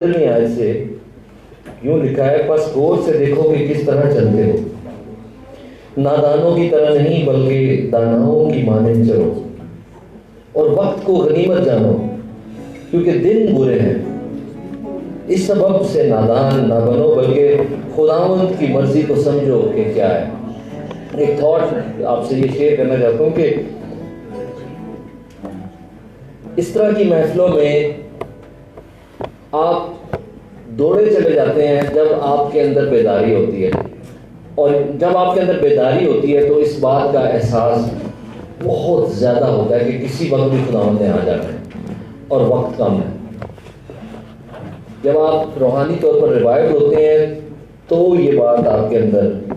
नहीं आज से यूं लिखा है, बस गौर से देखो कि किस तरह चलते हो, नादानों की तरह नहीं बल्कि दानाओं की माने चलो, और वक्त को गनीमत जानो क्योंकि दिन बुरे हैं। इस सबब से नादान ना बनो बल्कि खुदावंद की मर्जी को समझो कि क्या है। एक थॉट आपसे ये शेयर करना चाहता हूँ कि इस तरह की महफिलों में आप दौड़े चले जाते हैं जब आपके अंदर बेदारी होती है, और जब आपके अंदर बेदारी होती है तो इस बात का एहसास बहुत ज़्यादा होता है कि किसी वक्त भी खुदावंद ने आ जाना है और वक्त कम है। जब आप रूहानी तौर पर रिवाइव होते हैं तो ये बात आपके अंदर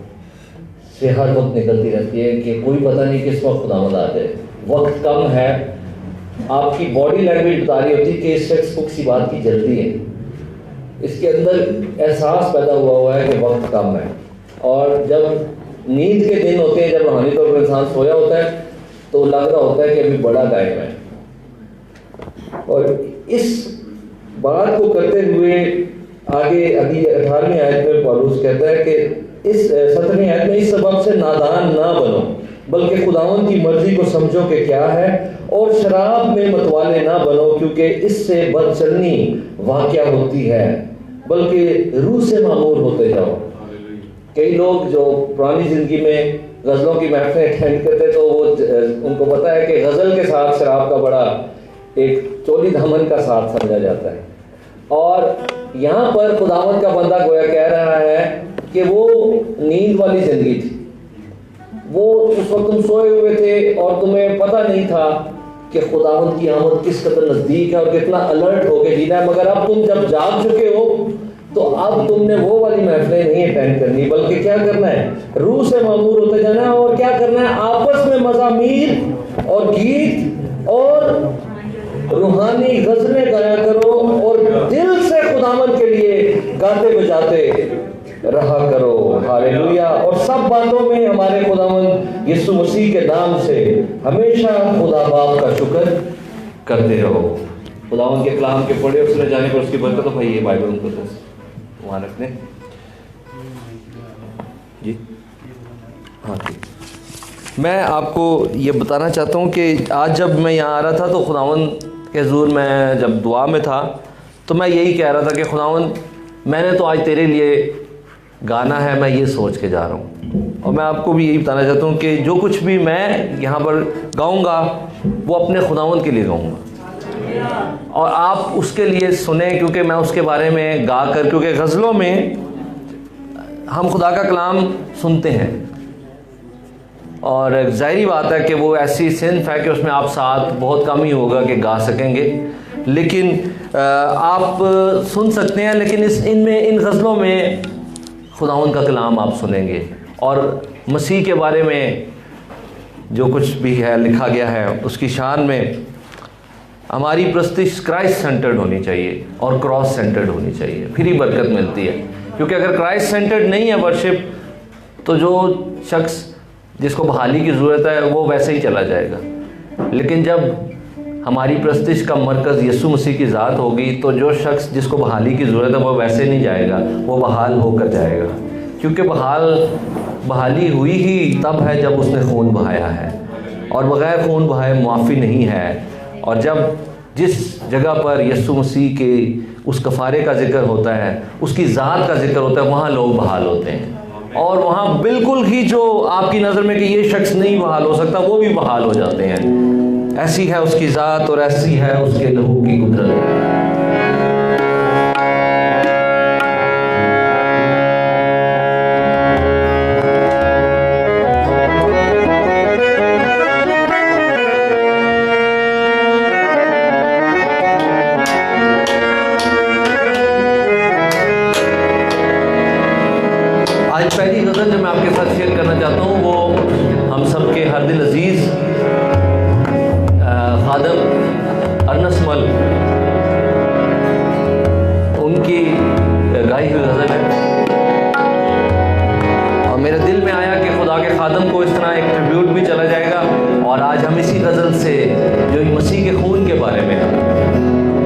से हर वक्त निकलती रहती है कि कोई पता नहीं किस वक्त खुदावंद आ जाए, वक्त कम है। आपकी बॉडी लैंग्वेज बता रही होती है कि इस शख्स को किसी बात की जल्दी है, इसके अंदर एहसास पैदा हुआ है कि वक्त कम है। और जब नींद के दिन होते हैं, जब रूहानी तौर पर इंसान सोया होता है तो लग रहा होता है कि अभी बड़ा टाइम है। और इस बात को करते हुए आगे अभी 18वीं आयत में पौलुस कहता है कि इस 17वीं आयत में इस सबब से नादान ना बनो बल्कि खुदावंद की मर्जी को समझो कि क्या है, और शराब में मतवाले ना बनो क्योंकि इससे बदचलनी वाक़या होती है, बल्कि रूह से मामूर होते जाओ। कई लोग जो पुरानी ज़िंदगी में गज़लों की महफिलें अटेंड करते तो वो उनको पता है कि गज़ल के साथ शराब का बड़ा एक चोली दामन का साथ समझा जाता है। और यहाँ पर खुदावंद का बंदा गोया कह रहा है कि वो नींद वाली ज़िंदगी थी, वो उस वक्त तुम सोए हुए थे और तुम्हें पता नहीं था कि खुदावंद की आमद किस कदर नज़दीक है और कितना अलर्ट होके जीना है। मगर अब तुम जब जाग चुके हो तो अब तुमने वो वाली महफिलें नहीं अटेंड करनी, बल्कि क्या करना है, रूह से मामूर होते जाना है। और क्या करना है, आपस में मज़ामीर और गीत और रूहानी गज़लें गाया करो और दिल से खुदावंद के लिए गाते बजाते रहा करो। हालेलुया। और सब बातों में हमारे खुदावंद यीशु मसीह के नाम से हमेशा खुदा बाप का शुक्र करते रहो। खुदावंद के कलाम के पढ़े और सुने जाने पर उसकी बरकत। तो भाई ये बाइबल उनको तो वहाँ रखने जी। हाँ जी, मैं आपको ये बताना चाहता हूँ कि आज जब मैं यहाँ आ रहा था तो खुदावंद के हुज़ूर में जब दुआ में था तो मैं यही कह रहा था कि खुदावंद मैंने तो आज तेरे लिए गाना है, मैं ये सोच के जा रहा हूँ। और मैं आपको भी यही बताना चाहता हूँ कि जो कुछ भी मैं यहाँ पर गाऊँगा वो अपने खुदावंद के लिए गाऊँगा, और आप उसके लिए सुने क्योंकि मैं उसके बारे में गा कर, क्योंकि गज़लों में हम खुदा का कलाम सुनते हैं और ज़ाहिरी बात है कि वो ऐसी सिंफ है कि उसमें आप साथ बहुत कम ही होगा कि गा सकेंगे, लेकिन आप सुन सकते हैं। लेकिन इन गज़लों में खुदावंद का कलाम आप सुनेंगे और मसीह के बारे में जो कुछ भी है लिखा गया है उसकी शान में हमारी प्रस्तिश क्राइस्ट सेंटर्ड होनी चाहिए और क्रॉस सेंटर्ड होनी चाहिए, फिर ही बरकत मिलती है। क्योंकि अगर क्राइस्ट सेंटर्ड नहीं है वर्शिप तो जो शख्स जिसको बहाली की ज़रूरत है वो वैसे ही चला जाएगा। लेकिन जब हमारी प्रस्तिश का मरकज़ यीशु मसीह की ज़ात होगी तो जो शख्स जिसको बहाली की ज़रूरत है वो वैसे नहीं जाएगा, वो बहाल होकर जाएगा। क्योंकि बहाली हुई ही तब है जब उसने खून बहाया है, और बग़ैर खून बहाए मुआफ़ी नहीं है। और जब जिस जगह पर यीशु मसीह के उस कफ़ारे का ज़िक्र होता है, उसकी ज़ात का ज़िक्र होता है, वहाँ लोग बहाल होते हैं। और वहाँ बिल्कुल ही जो आपकी नज़र में कि ये शख्स नहीं बहाल हो सकता, वो भी बहाल हो जाते हैं। ऐसी है उसकी ज़ात और ऐसी है उसके लहू की कुदरत। आज पहली गज़ल जो मैं आपके साथ शेयर करना चाहता हूँ वो हम सब के हर दिल अजीज़ खादम अर्नस मल उनकी गाई हुई गज़ल है। और मेरे दिल में आया कि खुदा के खादम को इस तरह एक ट्रिब्यूट भी चला जाएगा, और आज हम इसी गज़ल से जो मसीह के खून के बारे में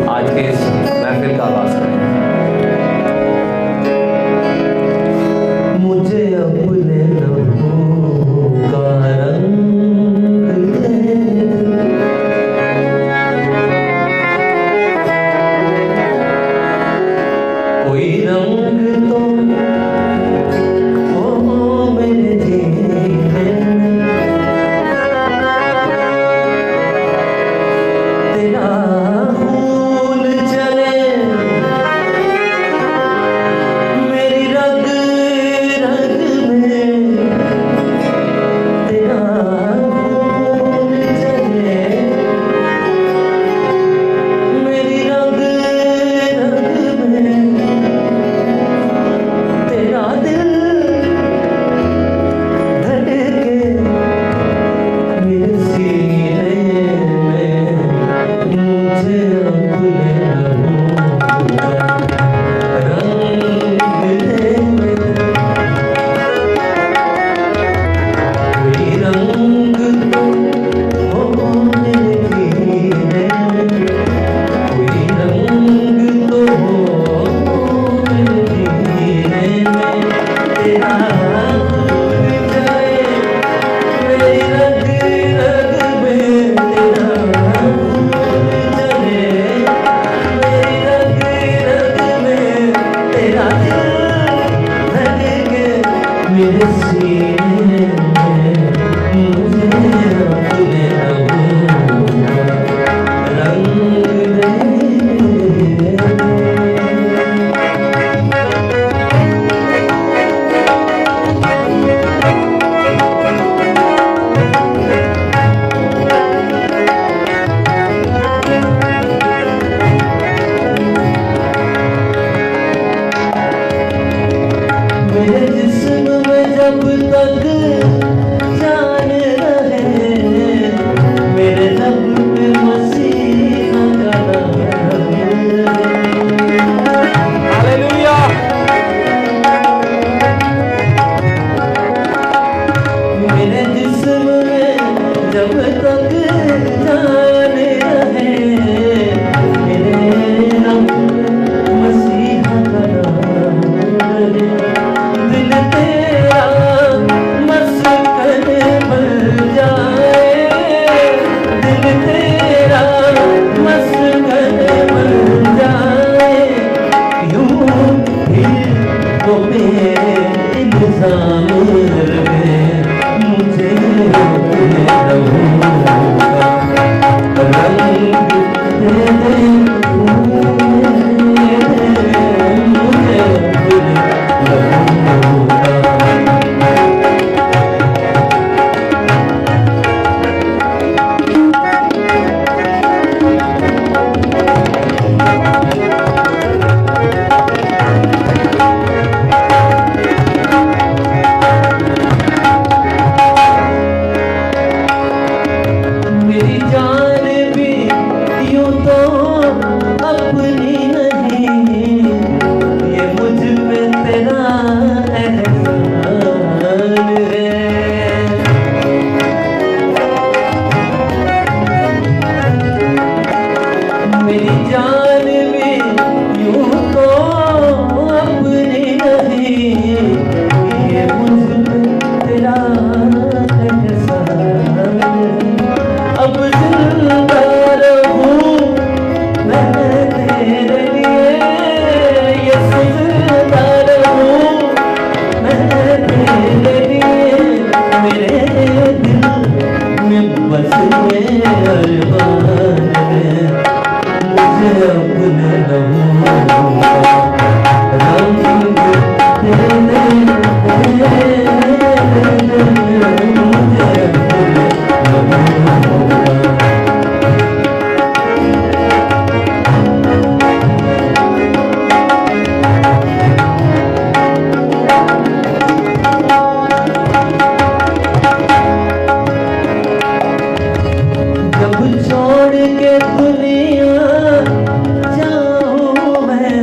आज के इस महफिल का आगाज़ करें। कोई रंग तो हो मेरे जीने में, तेरा फूल चले मेरी रग रग में, तेरा फूल चले मेरी रग रग में, तेरा दिल धड़के मेरे सीने में, मुझे अपने रंग दे कोई रंग तो हो मेरे जीने में, कोई रंग तो हो मेरे जीने में, तेरा फूल जाए मेरी रग रग में, तेरा फूल चले मेरी रग रग में, तेरा दिल धड़के मेरे सीने में, मुझे अपने रंग दे। मेरे जिस्म में जब तक जान रहे, मेरे लब पे मसीहा का नाम रहे। हालेलुया। मेरे जिस्म में जब तक जान रहे, मेरे लब पे मसीहा का नाम रहे। दिल तेरा मस्कन बन जाए, दिल तेरा मस्कन बन जाए, यूं ही वो मेरे इल्ज़ाम में मुझे अपने रहूँगा रंग दे दे, मुझे अपने रहूँगा। मेरी जान भी यूं तो अपनी नहीं, ये मुझ पे तेरा एहसान है। मेरी जान भी यूं तो अपनी नहीं, ये मुझ पे तेरा एहसान है। अब जिंदा रहूं मैं तेरे लिए, ये जिंदा रहूं मैं तेरे लिए, मेरे दिल में बस ये अरमान है, मुझे अपने रहूँगा रंग दे मुझे अपने रहूँगा। जब छोड़ के दुनिया जाऊं मैं,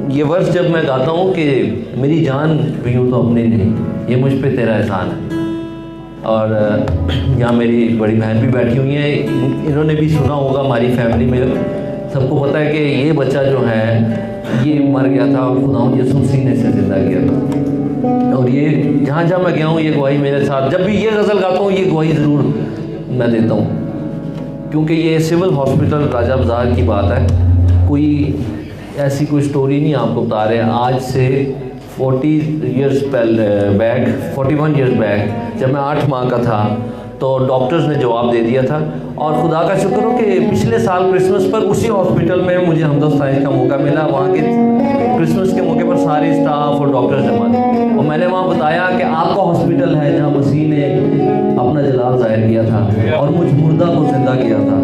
ये वर्ष जब मैं गाता हूँ कि मेरी जान भी यूँ तो अपनी नहीं, ये मुझ पे तेरा एहसान है। और यहाँ मेरी बड़ी बहन भी बैठी हुई है, इन्होंने भी सुना होगा, हमारी फैमिली में सबको पता है कि ये बच्चा जो है ये मर गया था और खुदावंद यीशु सीने से जिंदा किया था। और ये जहाँ जहाँ मैं गया हूँ ये गवाही मेरे साथ, जब भी ये गज़ल गाता हूँ ये गवाही ज़रूर मैं देता हूँ, क्योंकि ये सिविल हॉस्पिटल राजा बाज़ार की बात है। कोई ऐसी कोई स्टोरी नहीं आपको बता रहे हैं। आज से 41 ईयर्स बैक जब मैं 8 माह का था तो डॉक्टर्स ने जवाब दे दिया था। और खुदा का शुक्र हो कि पिछले साल क्रिसमस पर उसी हॉस्पिटल में मुझे हमदस्ताइश का मौका मिला। वहाँ के क्रिसमस के मौके पर सारे स्टाफ और डॉक्टर्स जमा थे और मैंने वहाँ बताया कि आपका हॉस्पिटल है जहाँ मसीह ने अपना जलाल ज़ाहिर किया था और मुझ मुर्दा को जिंदा किया था।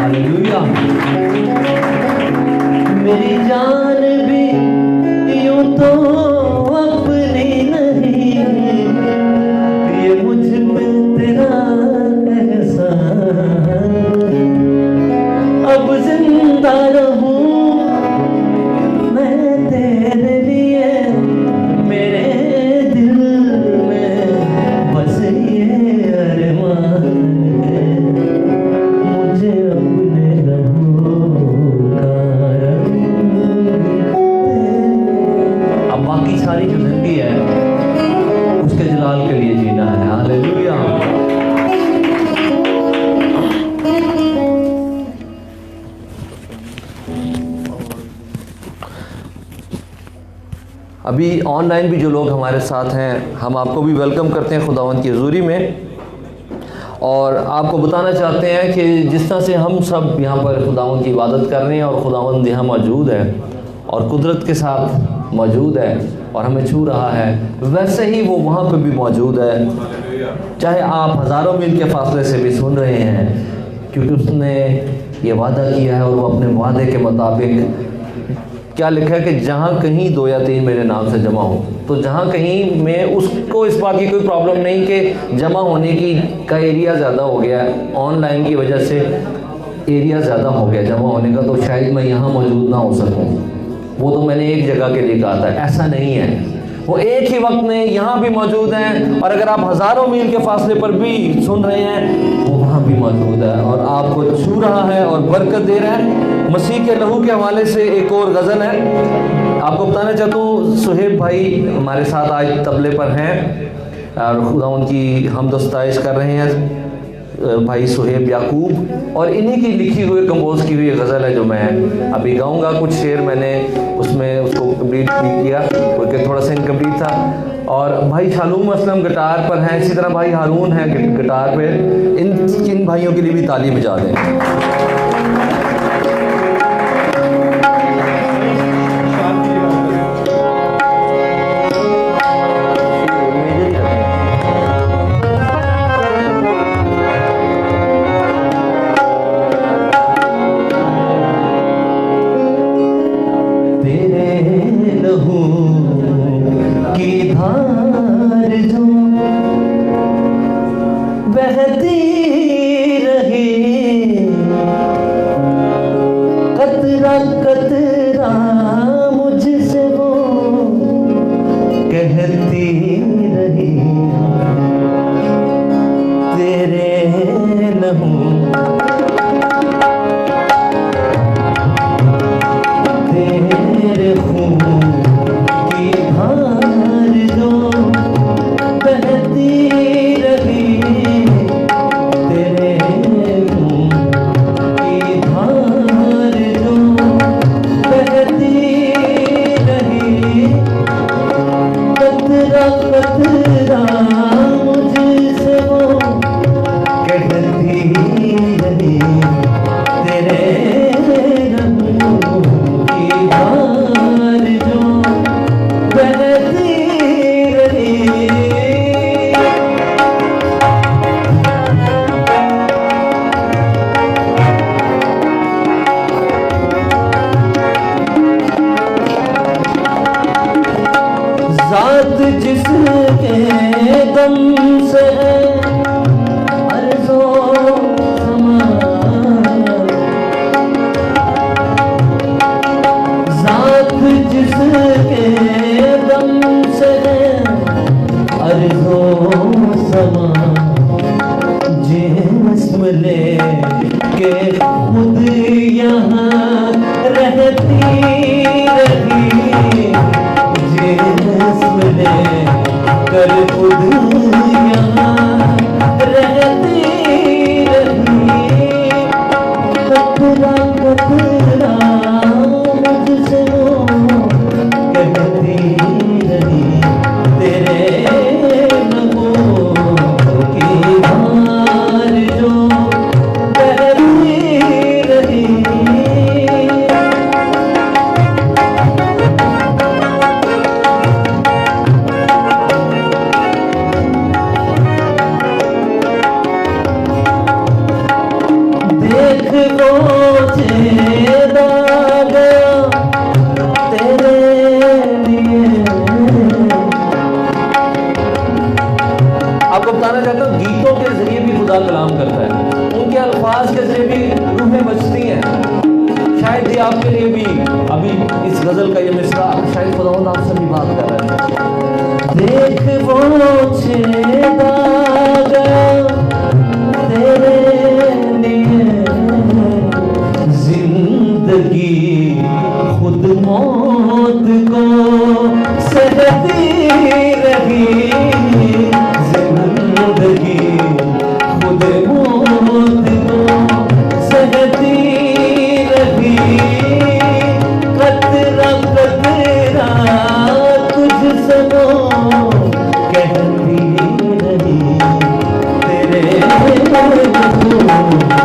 हालेलुया। मेरी जान भी यूं तो अपनी नहीं, ये मुझ पे तेरा एहसान। अब जिंदा रहूं मैं तेरे लिए, मेरे दिल में बस ये अरमान है, मुझे अपने बाकी सारी जो जिंदगी है उसके जलाल के लिए जीना है। हालेलुया। अभी ऑनलाइन भी जो लोग हमारे साथ हैं, हम आपको भी वेलकम करते हैं खुदावंद की हुजूरी में, और आपको बताना चाहते हैं कि जिस तरह से हम सब यहाँ पर खुदावंद की इबादत कर रहे हैं और खुदावंद यहाँ मौजूद है और कुदरत के साथ मौजूद है और हमें छू रहा है, वैसे ही वो वहाँ पर भी मौजूद है। चाहे आप हज़ारों मील के फासले से भी सुन रहे हैं, क्योंकि उसने ये वादा किया है और वो अपने वादे के मुताबिक क्या लिखा है कि जहाँ कहीं 2 या 3 मेरे नाम से जमा हो, तो जहाँ कहीं में उसको इस बात की कोई प्रॉब्लम नहीं कि जमा होने की का एरिया ज़्यादा हो गया, ऑनलाइन की वजह से एरिया ज़्यादा हो गया जमा होने का, तो शायद मैं यहाँ मौजूद ना हो सकूँ। वो तो मैंने एक जगह के लिए कहा था, ऐसा नहीं है। वो एक ही वक्त में यहाँ भी मौजूद हैं, और अगर आप हज़ारों मील के फासले पर भी सुन रहे हैं वो वहाँ भी मौजूद है और आपको छू रहा है और बरकत दे रहा है। मसीह के लहू के हवाले से एक और गज़ल है, आपको बताना चाहता हूँ। सुहेब भाई हमारे साथ आज तबले पर हैं और खुदा उनकी हमदस्ताइश कर रहे हैं, भाई सुहेब याकूब, और इन्हीं की लिखी हुई कंपोज की हुई गज़ल है जो मैं अभी गाऊंगा। कुछ शेर मैंने उसमें उसको कंप्लीट भी किया क्योंकि थोड़ा सा इनकम्प्लीट था। और भाई शालूम असलम गिटार पर हैं, इसी तरह भाई हारून हैं गिटार पे। इन भाइयों के लिए भी ताली बजा दें। कतरा समा जिस्म ले के खुद यहाँ रहती रही, जिस्म ले कर खुद यहाँ रहती रही, कतरा कतरा मुझसे कहती रही, तेरे लबों की धार जो बहती रही। देख वो चेहरा गया तेरे लिए। आपको बताना चाहता हूँ, गीतों के जरिए भी खुदा कलाम करता है, उनके अल्फाज के जरिए भी रूहें बचती हैं। शायद ये आपके लिए भी अभी इस गजल का ये मिसरा शायद खुदावंद आपसे भी बात कर रहा है। देख वो छेदा गया तेरे लिए, जिंदगी खुद मौत को सहती रही, जिंदगी खुद मौत को सहती रही, कतरा कतरा तुझसे वो कहती रही, तेरे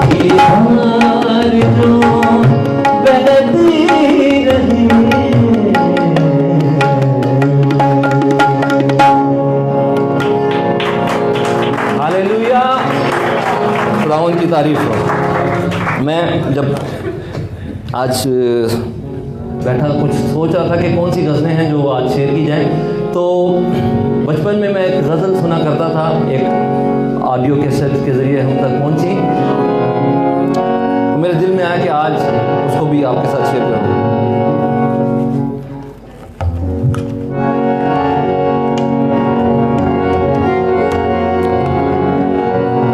की धार जो बहती रही। हालेलुया, खुदावंद की तारीफ हो। मैं जब आज बैठा कुछ सोच रहा था कि कौन सी गज़लें हैं जो आज शेयर की जाएं, तो बचपन में मैं एक गज़ल सुना करता था, एक ऑडियो कैसेट के ज़रिए हम तक पहुंची, तो मेरे दिल में आया कि आज उसको भी आपके साथ शेयर करूं।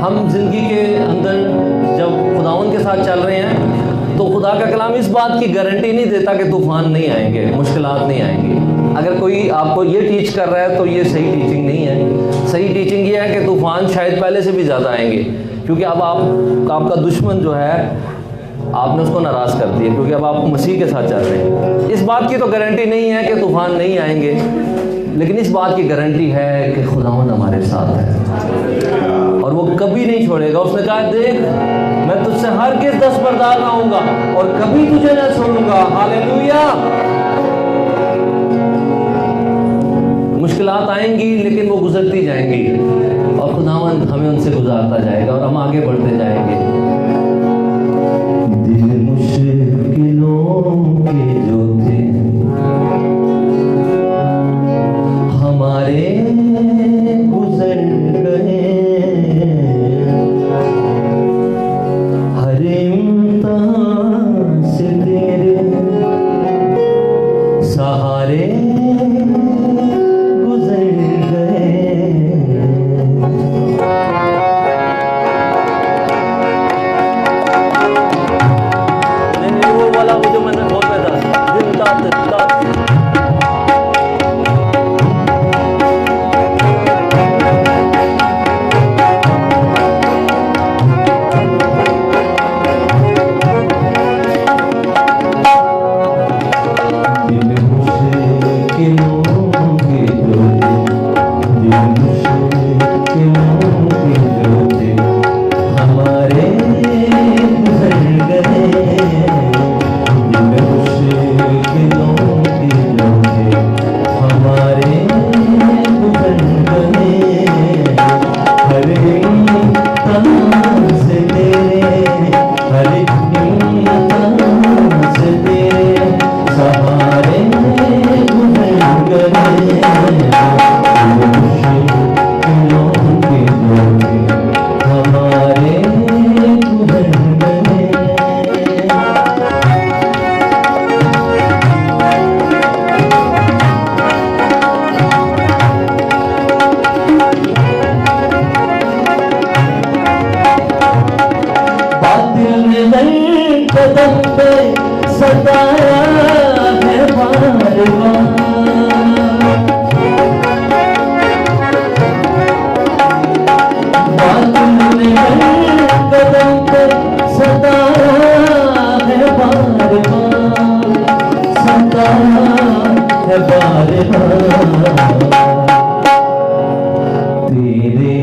हम जिंदगी के अंदर जब खुदावंद के साथ चल रहे हैं तो खुदा का कलाम इस बात की गारंटी नहीं देता कि तूफान नहीं आएंगे, मुश्किलात नहीं आएंगी। अगर कोई आपको ये टीच कर रहा है तो ये सही टीचिंग नहीं है। सही टीचिंग ये है कि तूफान शायद पहले से भी ज़्यादा आएंगे, क्योंकि अब आपका दुश्मन जो है आपने उसको नाराज़ कर दिया, क्योंकि अब आप मसीह के साथ चल रहे हैं। इस बात की तो गारंटी नहीं है कि तूफान नहीं आएंगे, लेकिन इस बात की गारंटी है कि खुदावंद हमारे साथ है और वो कभी नहीं छोड़ेगा। उसने कहा, देख मैं तुझसे हरगिज़ दस्तबरदार रहूंगा और कभी तुझे न छोड़ूंगा। हालेलुया। मुश्किलात आएंगी लेकिन वो गुजरती जाएंगी और खुदावंद हमें उनसे गुजारता जाएगा और हम आगे बढ़ते जाएंगे। दिल मुश्किलों के जो थे हमारे गुजर गए, हर इम्तिहान से तेरे सहारे गुजर गए। सताया है बार बार। कदम पर सताया है बार बार, सताया है बार बार। तेरे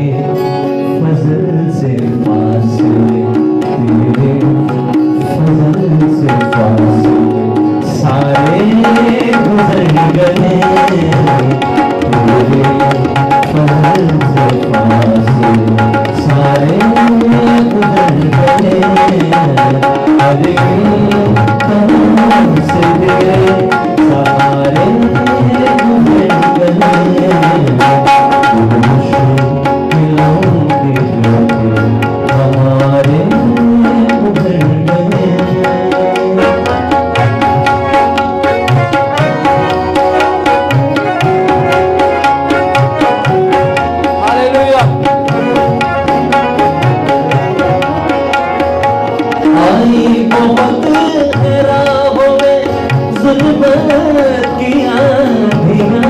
फजल से फासले, तेरे फजल से फासले सारे गुजर गए। तेरे फजल से फासले सारे गुजर गए। हर कदम से तेरे सहारे गुजर गए। हमारे गुजर गए। हालेलुया। आई बहुत राहों में ज़ुल्मत की आंधियाँ,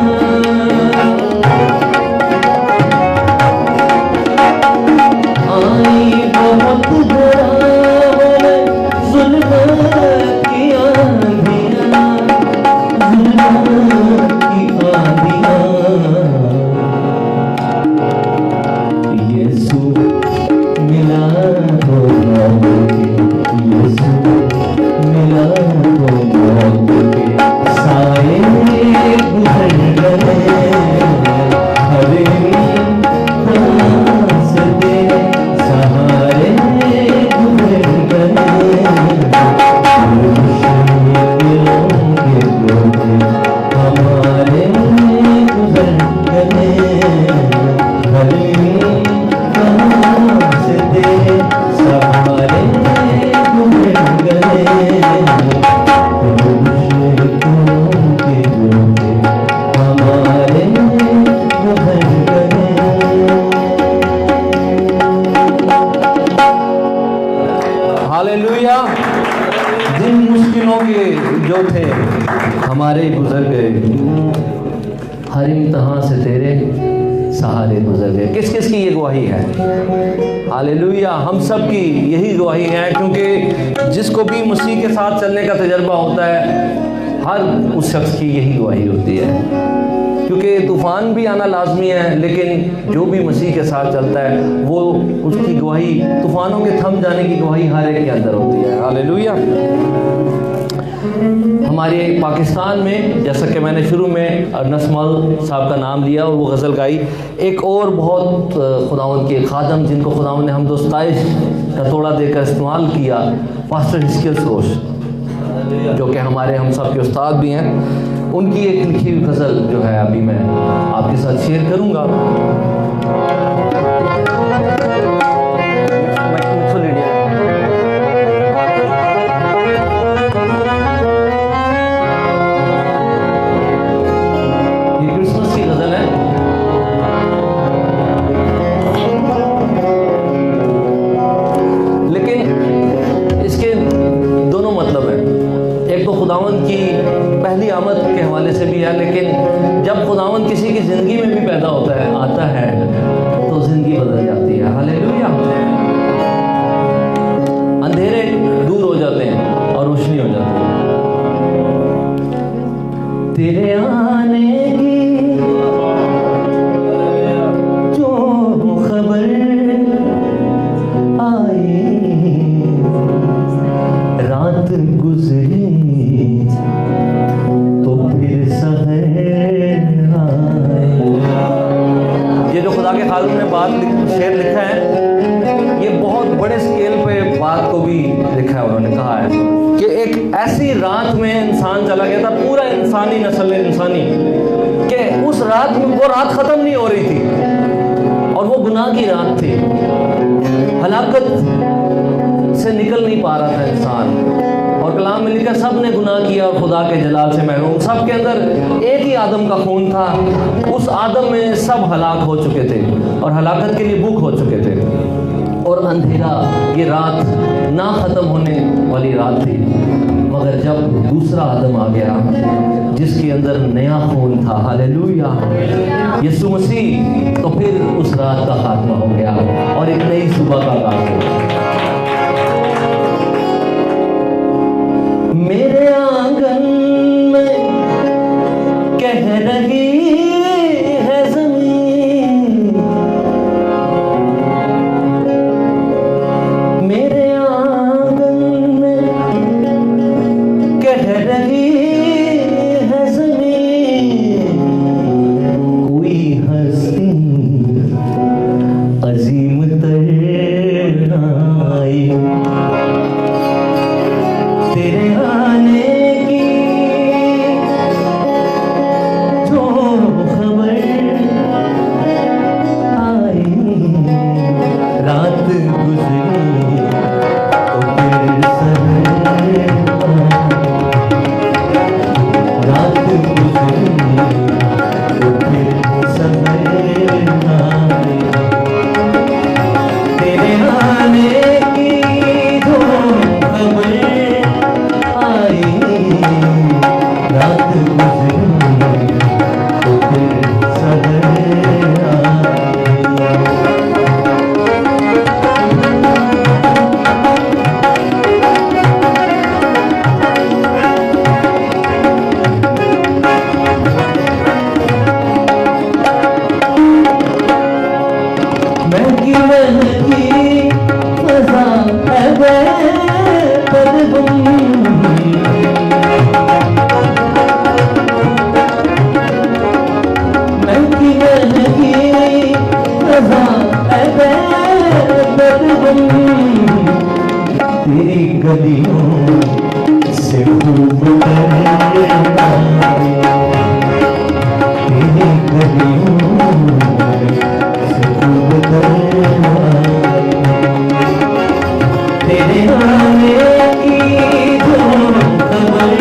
आई बहुत राहों में ज़ुल्मत की आंधियाँ, ज़ुल्मत की आंधियाँ। यीशु मिला तो मौत के, यीशु मिला तो मौत के साए गुजर गए। हरे रास्ते सहारे गुजर गए। मुश्किलों के जोते हमारे गुजर गए। हरे रास्ते सहारे गुजर गए। मुश्किलों के जोते हमारे गुजर गए। हालेलुया। जिन मुश्किलों के जो थे हमारे गुजर गए, हर इम्तिहान से तेरे सहारे गुजर गए। किस किस की ये गवाही है? हालेलुया। हम सब की यही गवाही है, क्योंकि जिसको भी मसीह के साथ चलने का तजर्बा होता है, हर उस शख्स की यही गवाही होती है। क्योंकि तूफान भी आना लाजमी है, लेकिन जो भी मसीह के साथ चलता है वो उसकी गवाही, तूफानों के थम जाने की गवाही हर एक के अंदर होती है। हालेलुया। हमारे पाकिस्तान में, जैसा कि मैंने शुरू में नस्मल साहब का नाम लिया और वो गज़ल गाई, एक और बहुत खुदावंद के खादम जिनको खुदावंद ने हमदोस्ताइश का तोड़ा देकर इस्तेमाल किया, पास्टर हिस्कियल सोश, जो कि हमारे हम सब के उस्ताद भी हैं, उनकी एक लिखी हुई गज़ल जो है अभी मैं आपके साथ शेयर करूँगा। खुदावंद की पहली आमद के हवाले से भी है, लेकिन जब खुदावंद किसी की ज़िंदगी में भी पैदा होता है, आता है, तो ज़िंदगी बदल जाती है। हालेलुया। अंधेरे दूर हो जाते हैं और रोशनी हो जाती है। तेरे आने की जो खबर आई, रात गुजरी तो फिर सहर आए। ये जो खुदा के खालिक ने शेर लिखा है, ये बहुत बड़े स्केल पे बात को भी लिखा है। उन्होंने कहा है कि एक ऐसी रात में इंसान चला गया था, पूरा इंसानी नस्ल इंसानी, कि उस रात में वो रात खत्म नहीं हो रही थी और वो गुनाह की रात थी। हलाकत से निकल नहीं पा रहा था इंसान, और कलाम में लिखा सब ने गुनाह किया और खुदा के जलाल से महरूम। सब के अंदर एक ही आदम का खून था, उस आदम में सब हलाक हो चुके थे और हलाकत के लिए भूख हो चुके थे। और अंधेरा, ये रात ना ख़त्म होने वाली रात थी। मगर जब दूसरा आदम आ गया जिसके अंदर नया खून था, हालेलुया, यीशु मसीह, तो फिर उस रात का खात्मा हो गया और एक नई सुबह का आगाज हो गया। मेरे आंगन में कह रही है ज़मीन, मेरे आंगन में कह रही है ज़मीन, कोई हस्ती अजीम तर आई, तेरे आने की जो खबर आई, रात गुजरी तो फिर सवेरे, रात गुजरी तो फिर सवेरे आई, तेरे आने की जो खबर आई, रात गुजरी तो फिर सवेरे आई। महकी महकी फज़ा है बेपरवाह, महकी महकी फज़ा है बेपरवाह, तेरी गलियों से खूब करना, तेरी गलियों से खूब करना, तेरे आने की जो खबर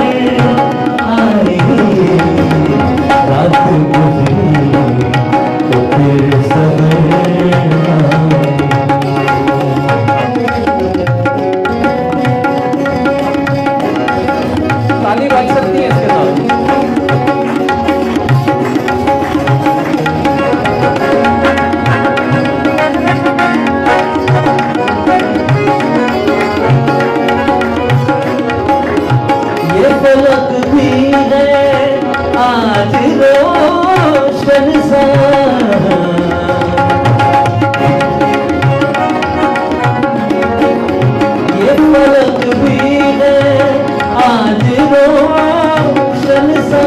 आई, रात गुजरी तो फिर सवेरे आई। ताली बज सकती है इसके साथ। ये फलक भी है आज रोशन सा, ये फलक भी है आज रोशन सा,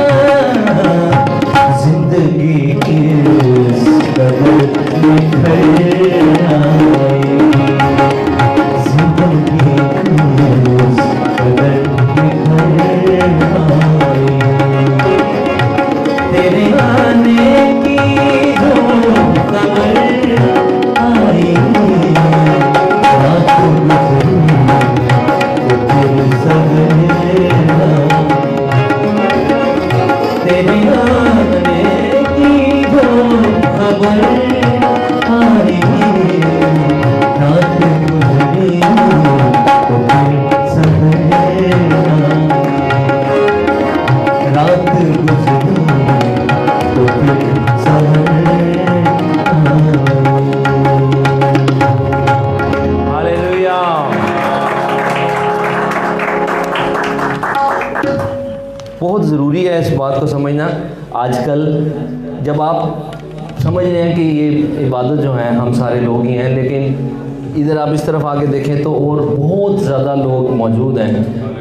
जिंदगी किस कदर निखर आई, जिंदगी किस कदर निखर आई, तेरे आने की जो खबर आई, रात गुजरी तो फिर सवेरे आई, तेरे आने की जो खबर आई, रात गुजरी तो फिर सवेरे आई, रात गुजरी तो फिर सवेरे आई। हालेलुया। बहुत ज़रूरी है इस बात को समझना। आजकल जब आप समझ रहे हैं कि ये इबादत जो है हम सारे लोग ही हैं, लेकिन इधर आप इस तरफ आके देखें तो और बहुत ज़्यादा लोग मौजूद हैं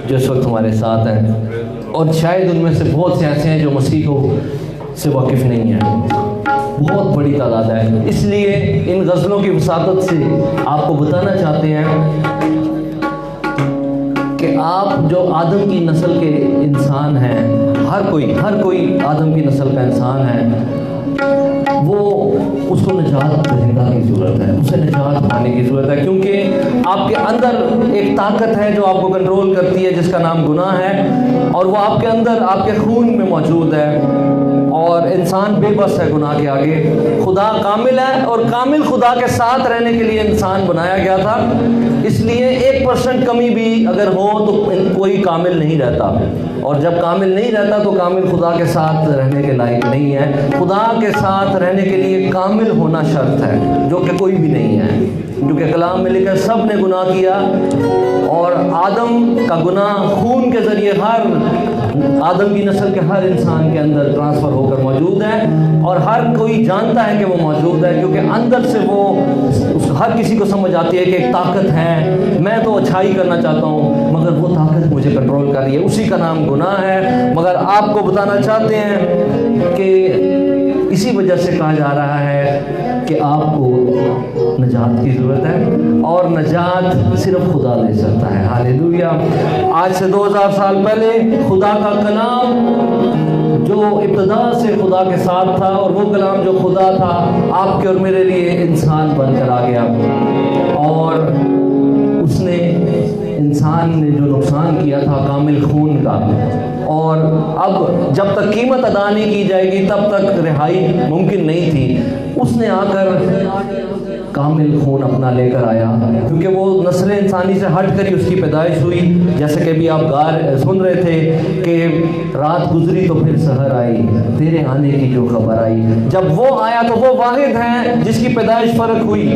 जो इस वक्त हमारे साथ हैं, और शायद उनमें से बहुत से ऐसे हैं जो मसीह को से वाकिफ़ नहीं हैं। बहुत बड़ी तादाद है। इसलिए इन गज़लों की वसातत से आपको बताना चाहते हैं कि आप जो आदम की नस्ल के इंसान हैं, हर कोई आदम की नस्ल का इंसान है, वो उसको निजात दहिंदा की ज़रूरत है, उसे निजात पाने की ज़रूरत है, क्योंकि आपके अंदर एक ताकत है जो आपको कंट्रोल करती है जिसका नाम गुनाह है, और वो आपके अंदर आपके खून में मौजूद है। और इंसान बेबस है गुनाह के आगे। खुदा कामिल है और कामिल खुदा के साथ रहने के लिए इंसान बनाया गया था, इसलिए 1% कमी भी अगर हो तो कोई कामिल नहीं रहता, और जब कामिल नहीं रहता तो कामिल खुदा के साथ रहने के लायक नहीं है। खुदा के साथ रहने के लिए कामिल होना शर्त है, जो कि कोई भी नहीं है, क्योंकि कलाम में लिखा सब ने गुनाह किया और आदम का गुनाह खून के ज़रिए हर आदम की नस्ल के हर इंसान के अंदर ट्रांसफ़र होकर मौजूद है, और हर कोई जानता है कि वो मौजूद है, क्योंकि अंदर से वो हर किसी को समझ आती है कि एक ताकत है, मैं तो अच्छाई करना चाहता हूँ मगर वो ताकत मुझे कंट्रोल कर रही है, उसी का नाम गुनाह है। मगर आपको बताना चाहते हैं कि इसी वजह से कहा जा रहा है कि आपको नजात की ज़रूरत है, और नजात सिर्फ खुदा दे सकता है। हालेलुया। आज से 2000 साल पहले खुदा का कलाम जो इब्तदा से खुदा के साथ था, और वो कलाम जो खुदा था आपके और मेरे लिए इंसान बनकर आ गया, और उसने इंसान ने जो नुकसान किया था कामिल खून का, और अब जब तक कीमत अदा नहीं की जाएगी तब तक रिहाई मुमकिन नहीं थी। उसने आकर कामिल खून अपना लेकर आया, क्योंकि वो नस्ल इंसानी से हट कर ही उसकी पैदाइश हुई। जैसे कि अभी आप सुन रहे थे कि रात गुजरी तो फिर सहर आई, तेरे आने की जो खबर आई। जब वो आया तो वो वाहिद है जिसकी पैदाइश फ़र्क हुई,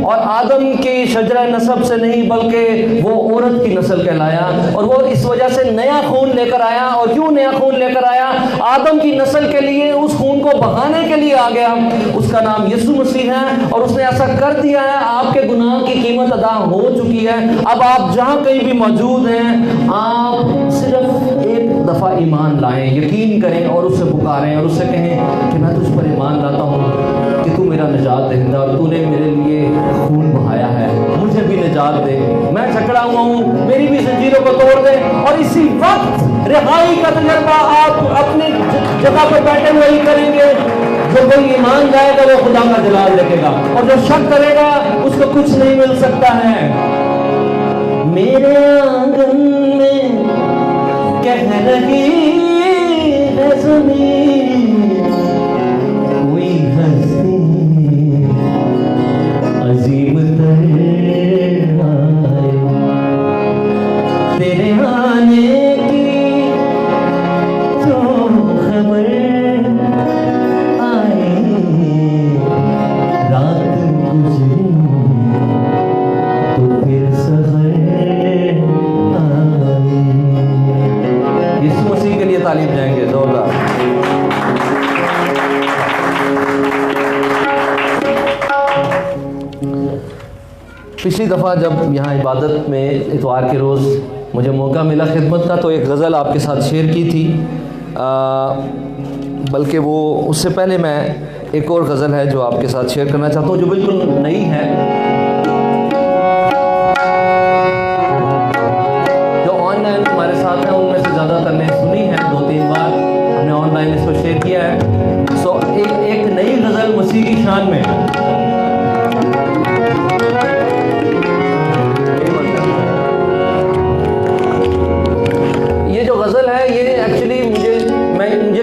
और आदम की शजरा नसब से नहीं बल्कि वो औरत की नस्ल कहलाया, और वो इस वजह से नया खून लेकर आया। और क्यों नया खून लेकर आया? आदम की नस्ल के लिए उस खून को बहाने के लिए आ गया। उसका नाम यीशु मसीह है, और उसने ऐसा कर दिया है। आपके गुनाह की कीमत अदा हो चुकी है। अब आप जहां कहीं भी मौजूद हैं, आप सिर्फ एक दफा ईमान लाएं, यकीन करें और उससे पुकारें और उससे कहें कि मैं तुझ पर ईमान लाता हूं कि तू मेरा निजात देगा, और तूने मेरे लिए खून बहाया है, मुझे भी निजात दे। मैं झगड़ा हुआ हूं, मेरी भी जंजीरों को तोड़ दे। और इसी वक्त रिहाई का तजर्बा आप अपनी जगह पर बैठे हुए ही करेंगे। जो कोई ईमान लाएगा वो खुदा का जलाल देखेगा, और जो शक करेगा उसको कुछ नहीं मिल सकता है। मेरे आंगन में कह रही है ज़मीन, कोई हंसी अजीम तरह आए, तेरे आने की जो खबर तालीम जाएंगे जोरदार। पिछली दफ़ा जब यहाँ इबादत में इतवार के रोज़ मुझे मौका मिला खिदमत का, तो एक गज़ल आपके साथ शेयर की थी, बल्कि वो उससे पहले मैं एक और गज़ल है जो आपके साथ शेयर करना चाहता हूँ, जो बिल्कुल नई है, जो ऑनलाइन हमारे साथ हैं उनमें से ज़्यादातर ने सुनी है, 2-3 बार हमने ऑनलाइन इसको शेयर किया है। सो एक नई गज़ल मसीह की शान में। ये जो गज़ल है ये एक्चुअली मुझे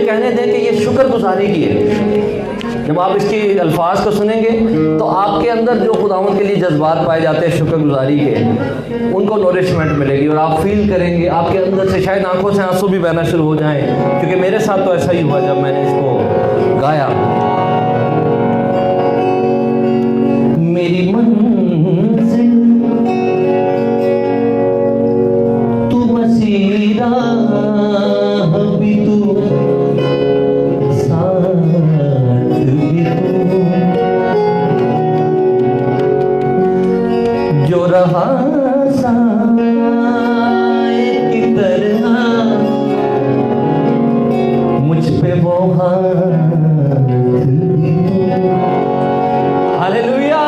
कहने दें कि ये शुक्रगुजारी की है। जब आप इसके अल्फाज को सुनेंगे तो आपके अंदर जो खुदावंद के लिए जज्बात पाए जाते हैं शुक्रगुजारी के, उनको नोरिशमेंट मिलेगी, और आप फील करेंगे आपके अंदर से शायद आंखों से आंसू भी बहना शुरू हो जाएं, क्योंकि मेरे साथ तो ऐसा ही हुआ जब मैंने इसको गाया। मेरी मंजिल तू मसीरा भी तू साथ भी तू, जो रहा साए की तरह मुझ पे वो हाथ भी तू। हालेलुया।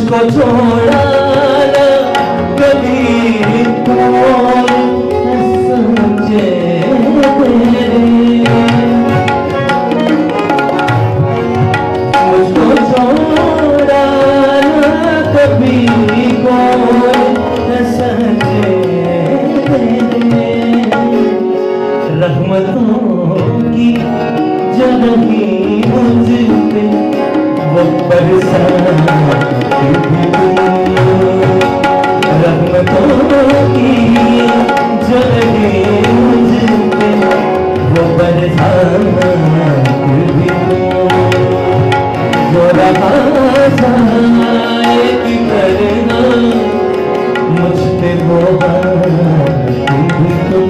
मुझको छोड़ा ना कभी कोई समझे तेरे, मुझको छोड़ा ना कभी कोई समझे तेरे, रहमतों की जो नहीं मुझ पे वो बरसाती भी तू, रहमतों की जो नहीं मुझ पे वो बरसाती भी तू, जो रहा जाए कि करना मुझ पे वो बाती भी तू।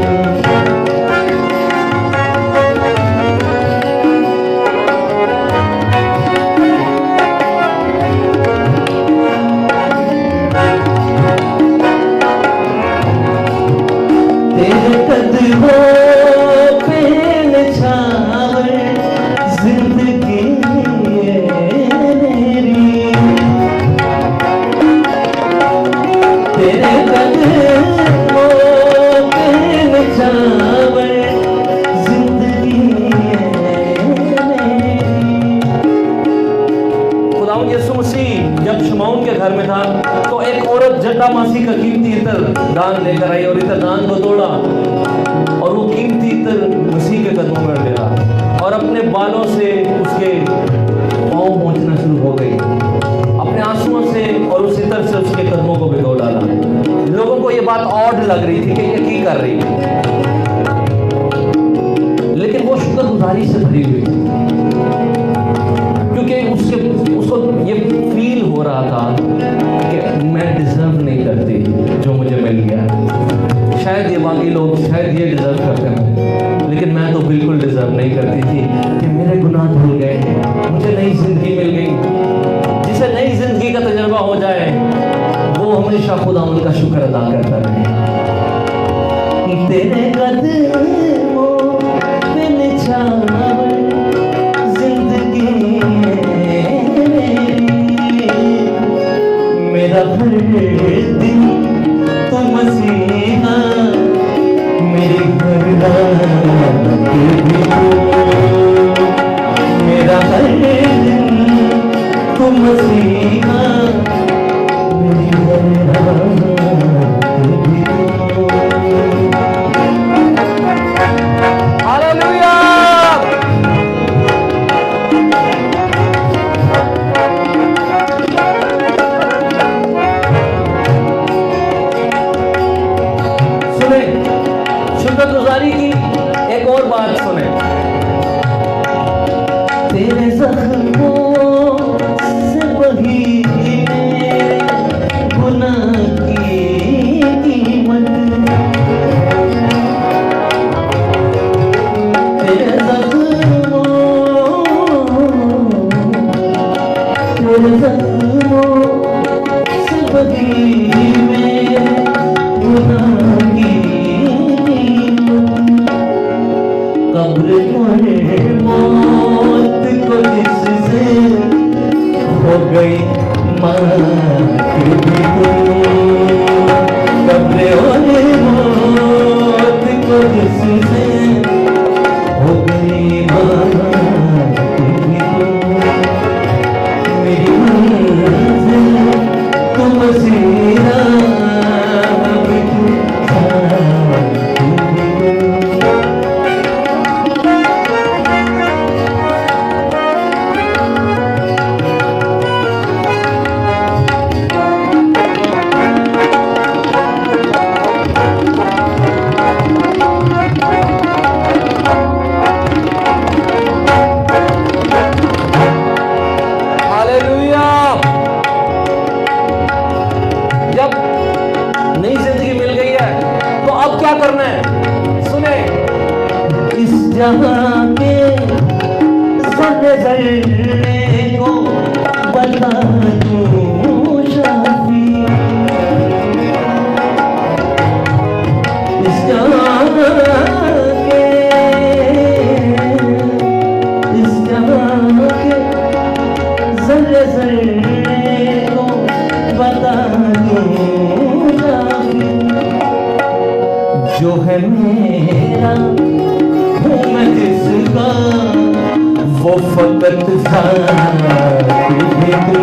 जब शमौन के घर में था तो एक औरत जट्टा मासी का कीमती इतर दान लेकर आई और इतर दान को तोड़ा और वो कीमती इतर मसीह के कदमों में गिरा और अपने बालों से उसके पाँव पहुंचना शुरू हो गई, अपने आंसुओं से और उस इतर से उसके कदमों को भिगो डाला। लोगों को ये बात ऑड लग रही थी कि ये की कर रही है, लेकिन वो शुक्रगुजारी से भरी हुई थी क्योंकि उसको ये फील हो रहा था कि मैं डिजर्व नहीं करती जो मुझे मिल गया। शायद ये बाकी लोग शायद ये डिजर्व करते हैं, लेकिन मैं तो बिल्कुल डिजर्व नहीं करती थी कि मेरे गुनाह धुल गए, मुझे नई जिंदगी मिल गई। जिसे नई जिंदगी का तजर्बा हो जाए वो हमेशा खुदा उनका शुक्र अदा करता रहे। तेरे कदमों पे निछावर जिंदगी मेरा हर दिन तो मसीहा मेरी हर रात भी मेरा हर दिन तो मसीहा मेरी हर रात भी। हालेलुया। शुक्रगुजारी की एक और बात सुने। तेरे जख्मों से बही गुनाह की कीमत, तेरे जख्मों से बही गुनाह की कब्र पर मौत को जिससे हो गई मात भी तू, कब्र और मौत को जिससे हो गई मात भी तू, मेरी मंजिल तो मसीहा भी तू। क्या करना है सुने। इस जहां के ज़र्रे को बता दूं शाफी, इस जहां के ज़र्रे को जो है मेरा हूँ मैं जिसका, वो फकत साथी भी तू।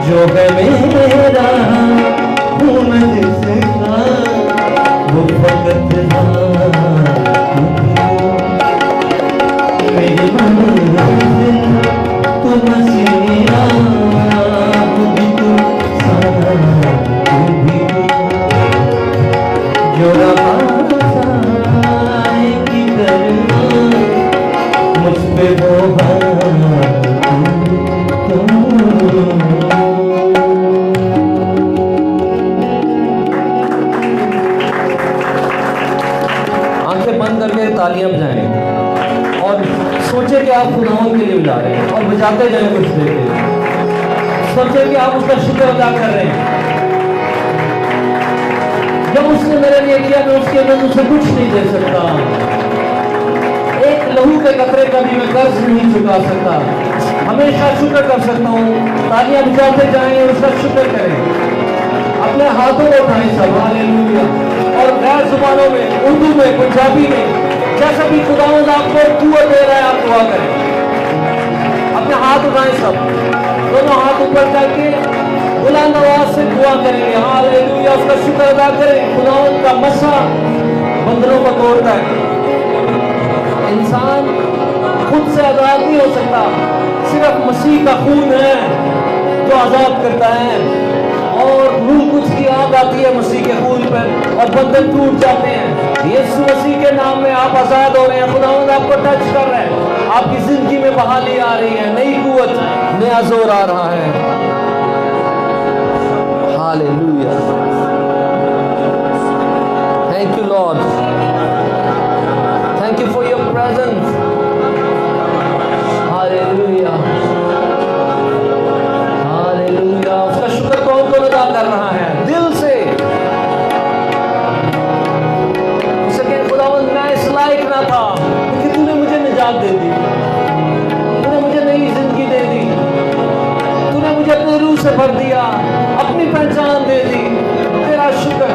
जो है मेरा हूँ मैं जिसका, वो फकत साथी भी तू। मेरी मंजिल तू मसीहा, तू भी तू साथी भी तू। जो रवासाए की करना मुझ पे वो आंखें बंद करके तालियां बजाएं और सोचे कि आप खुदावंद के लिए बजा रहे हैं और बजाते जाएं कुछ देर के लिए। सोचे कि आप उसका शुक्र अदा कर रहे हैं। जब उसने मेरे लिए किया मैं उसके अंदर उसे कुछ नहीं दे सकता। एक लहू के कतरे का भी मैं कर्ज नहीं चुका सकता। हमेशा शुक्र कर सकता हूँ। तालियां बजाते जाएं और उसका शुक्र करें। अपने हाथों को उठाएं सब, हालेलुया। और गैर जुबानों में, उर्दू में, पंजाबी में, जैसा भी खुदावंद आपको कुव्वत दे रहा है आप दुआ करें। अपने हाथ उठाएं सब, दोनों हाथ ऊपर करके बुलंद आवाज से दुआ करेंगे। हालेलुया, उसका शुक्र अदा करें। खुदावंद का मसा बंधनों को तोड़ता है। इंसान खुद से आजाद नहीं हो सकता, सिर्फ मसीह का खून है जो आजाद करता है। और रूह कुछ की आग आती है मसीह के खून पर और बंधन टूट जाते हैं। यीशु मसीह के नाम में आप आजाद हो रहे हैं। खुदावंद आपको टच कर रहा है। आपकी जिंदगी में बहाली आ रही है, नई कुव्वत, नया जोर आ रहा है। Hallelujah, thank you Lord, thank you for your presence. Hallelujah, hallelujah. उसका शुक्र कौन कौन अदा कर रहा है दिल से? उसे कहे खुदावंद मैं इस लायक ना था, लेकिन तूने मुझे निजात दे दी, तूने मुझे नई जिंदगी दे दी, तूने मुझे अपने रूह से भर दिया, अपनी पहचान दे दी। तेरा शुक्र।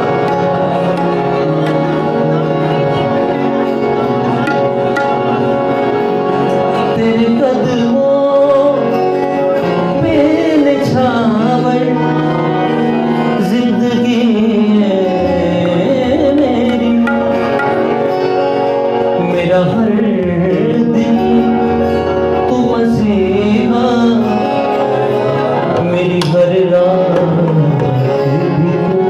तेरे कदमों पे निछावर जिंदगी है मेरी। मेरा हर दिन तू मसीहा, मेरी हर रात भी तू।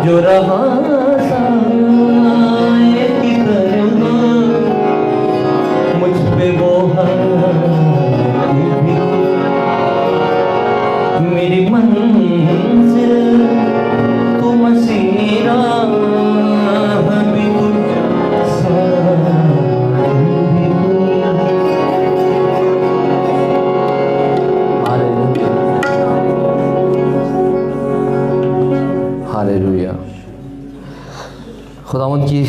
जो रहा साए की तरह मुझ पे वो हाथ भी तू। मेरी मंजिल तू मसीहा, भी तू साथ भी तू। हालेलुया। खुदावंद की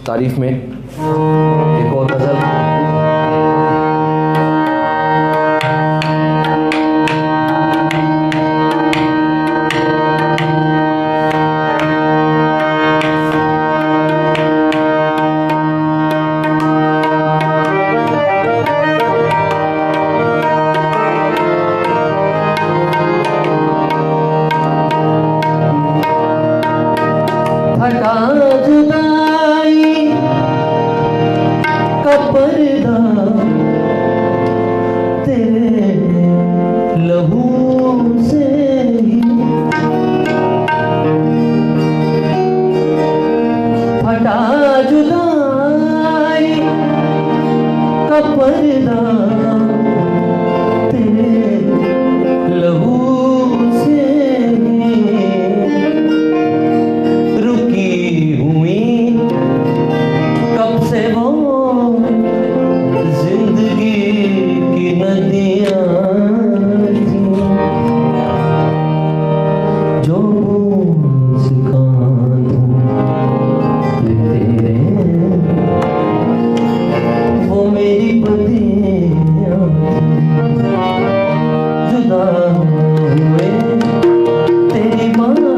तारीफ में एक और गज़ल। हटा जुदाई का पर्दा तेरे लहू से ही। हटा जुदाई का पर्दा तेरे लहू से ही। रुकी हुई कब से वो जिंदगी की नदियां थी, जो मुस्कानों पे तेरे वो मेरी बदियां थी। जुदा हुए तेरी बाहों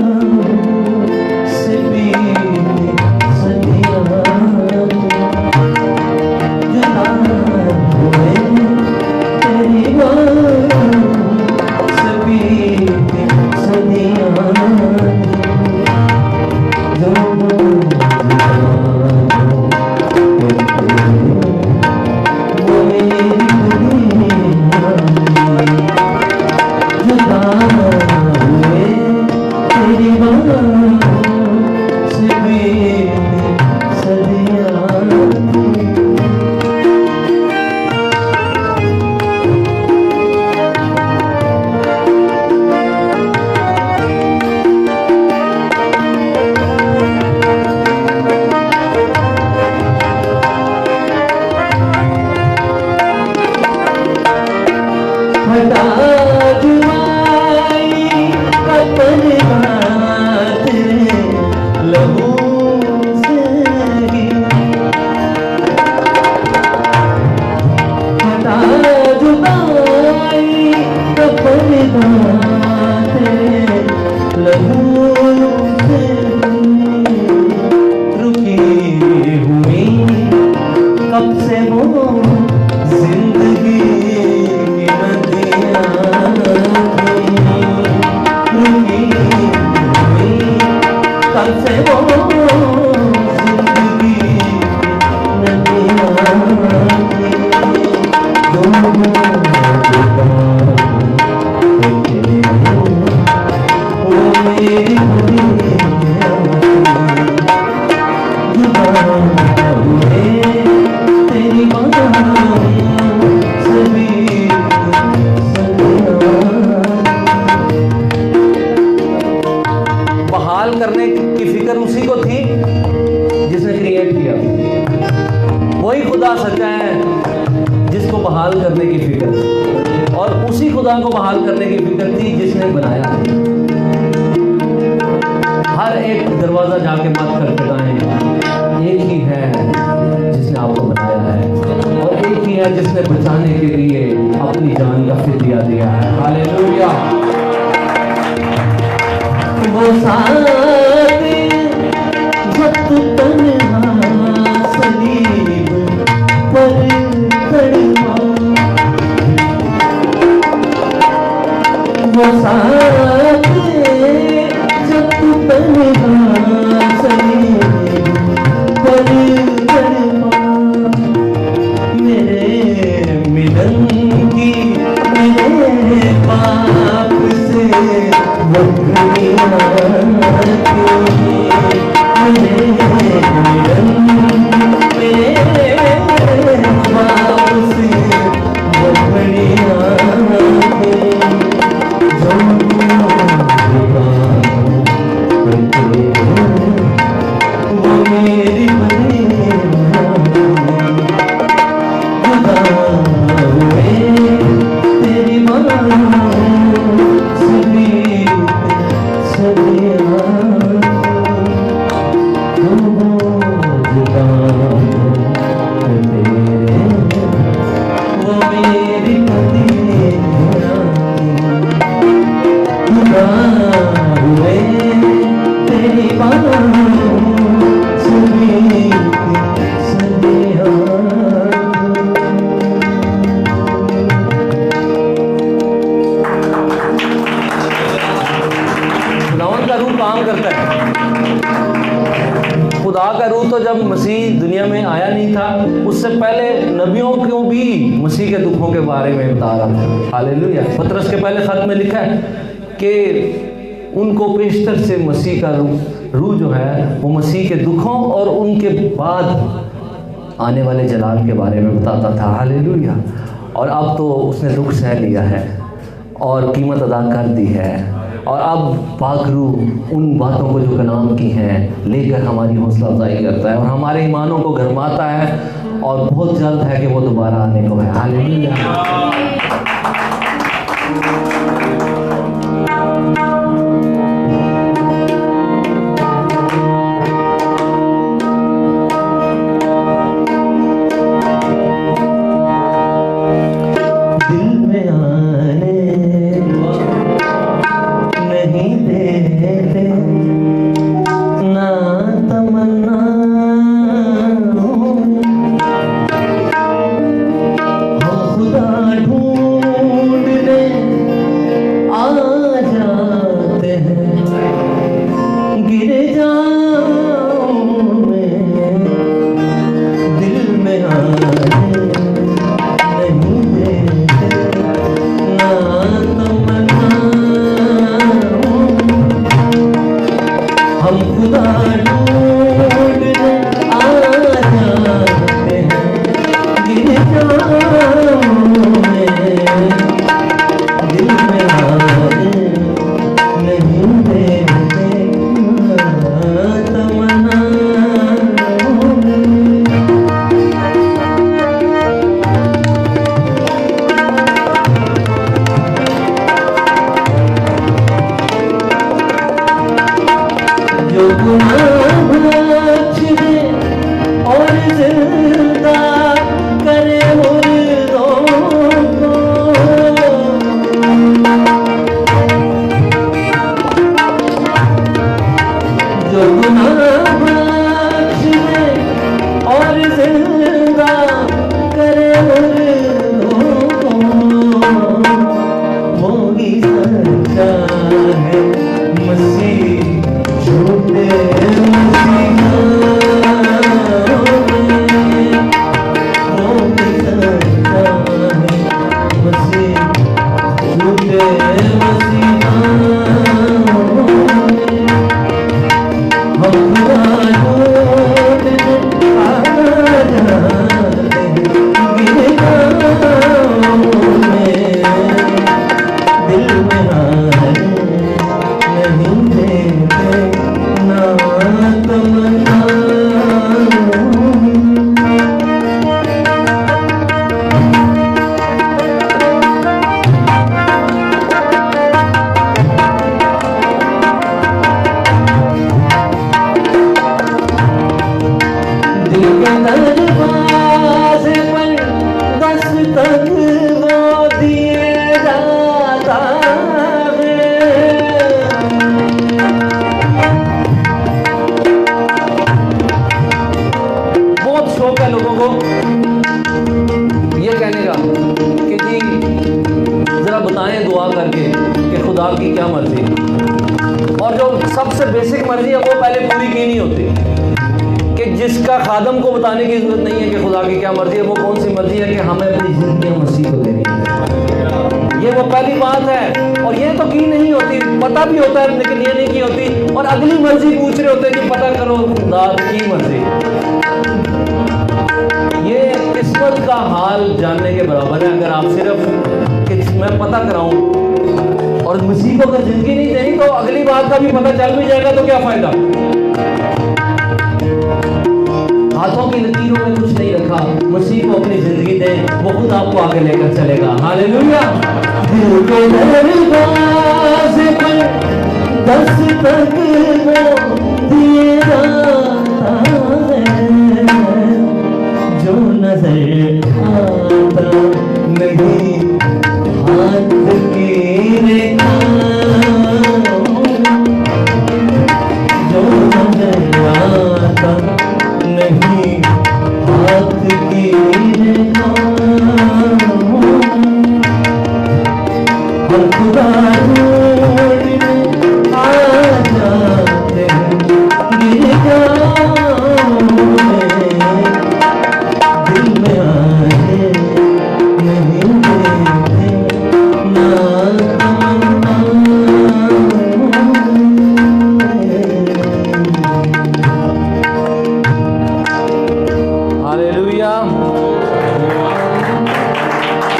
हटा जुबाई का पर्दा तेरे लहू से गिरा, हटा जुबाई का पर्दा तेरे लहू से रुकी हुई कब से वो जिंदगी की नदियाँ रुकी हुई कब से वो जिंदगी की नदियाँ वो मेरी तेरी बहाल करने की फिक्र उसी को थी जिसने क्रिएट किया, वही खुदा सच्चा है जिसको बहाल करने की फिक्र थी, और उसी खुदा को बहाल करने की फिक्र थी जिसने बनाया। हर एक दरवाजा जाके मत खटखटाएं, एक ही है जिसने आपको बनाया है, और एक ही है जिसने बचाने के लिए अपनी जान का फिदिया दिया है। हालेलुया। वो साथ जब तू तन्हा सलीब पर खड़ा, वो साथ जब तू तन्हा सलीब पर खड़ा, मेरे मिलन की मेरे पाप से वो तो जब मसीह दुनिया में आया नहीं था, उससे पहले नबियों को भी मसीह के दुखों के बारे में बता रहा था। हालेलुया। पतरस के पहले खत में लिखा है कि उनको पेशतर से मसीह का रूह जो है वो मसीह के दुखों और उनके बाद आने वाले जलाल के बारे में बताता था। हालेलुया। और अब तो उसने दुख सह लिया है और कीमत अदा कर दी है, और अब पाक रूह उन बातों को जो कलाम की हैं लेकर हमारी हौसला अफजाई करता है और हमारे ईमानों को गरमाता है, और बहुत जल्द है कि वो दोबारा आने को है। हालेलुया। ढूंढ जिसका खादम को बताने की जरूरत नहीं है कि खुदा की क्या मर्जी है, वो कौन सी मर्जी है कि हमें अपनी जिंदगी मसीह को देनी है। ये वो पहली बात है। और ये तो की नहीं होती, पता भी होता है लेकिन ये नहीं की होती, और अगली मर्जी पूछ रहे होते हैं कि पता करो खुदा की मर्जी। ये किस्मत का हाल जानने के बराबर है। अगर आप सिर्फ कि मैं पता कराऊं और मसीह को अगर जिंदगी नहीं देनी तो अगली बात का भी पता चल भी जाएगा तो क्या फायदा। हाथों की लकीरों में कुछ नहीं रखा, मसीह को अपनी जिंदगी दें, वो खुद आपको आगे लेकर चलेगा। हालेलुया। दिल के दरवाजे पर दस्तक वो दिए जाता है, जो नजर आता नहीं हाथ की रेखा, जो नजर आता नहीं हाथ की रेखा, और खुदा आ जाते हैं गिर दिल में आए नहीं देते ना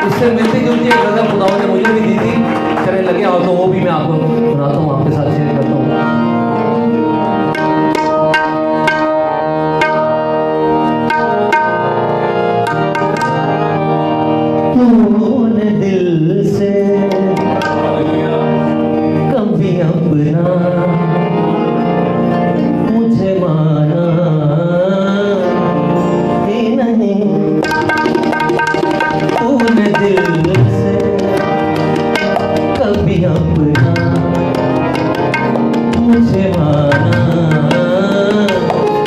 इससे मिलती जुलती एक गजल खुदावंद ने मुझे भी दी थी, चले लगे और तो वो भी मैं आपको सुनाता हूँ, आपके साथ शेयर करता हूँ। तूने दिल से कभी अपना मुझे माना ही नहीं, तूने दिल से कभी अपना मुझे माना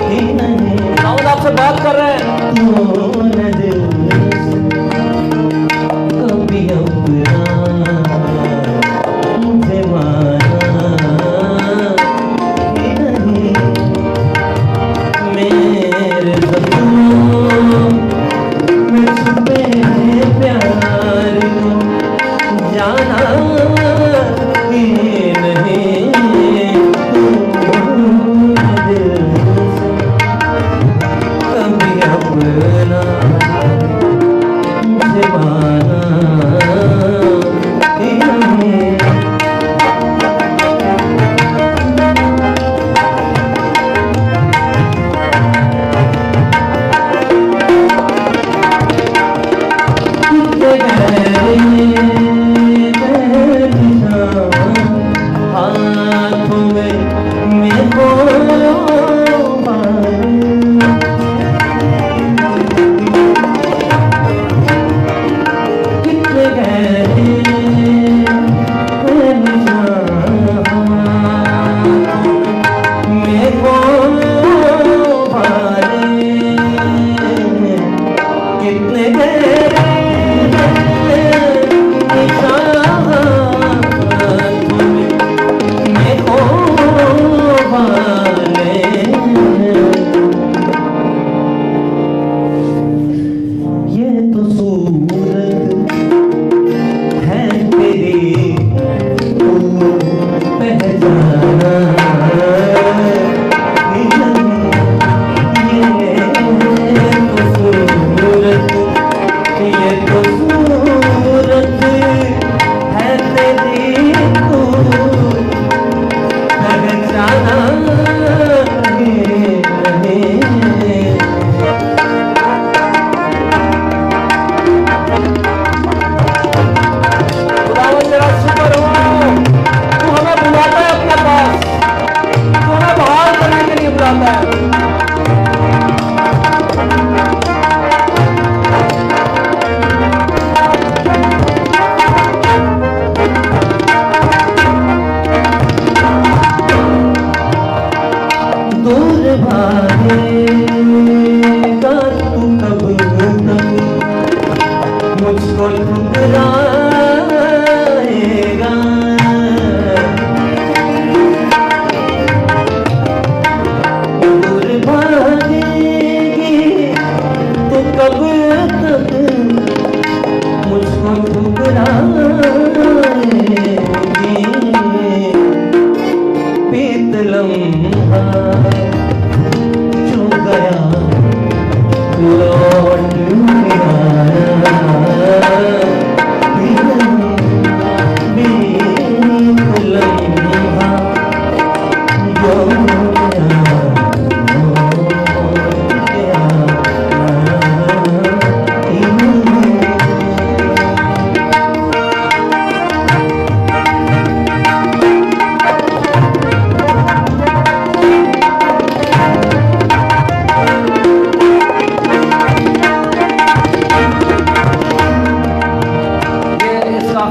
ही नहीं। दाऊद आपसे बात कर रहे हैं। तूने दिल से कभी अपना मुझे माना ही नहीं, मेरे सपनों में छुपे प्यार को जाना ही नहीं, तूने दिल से कभी अपना मुझे माना ही नहीं।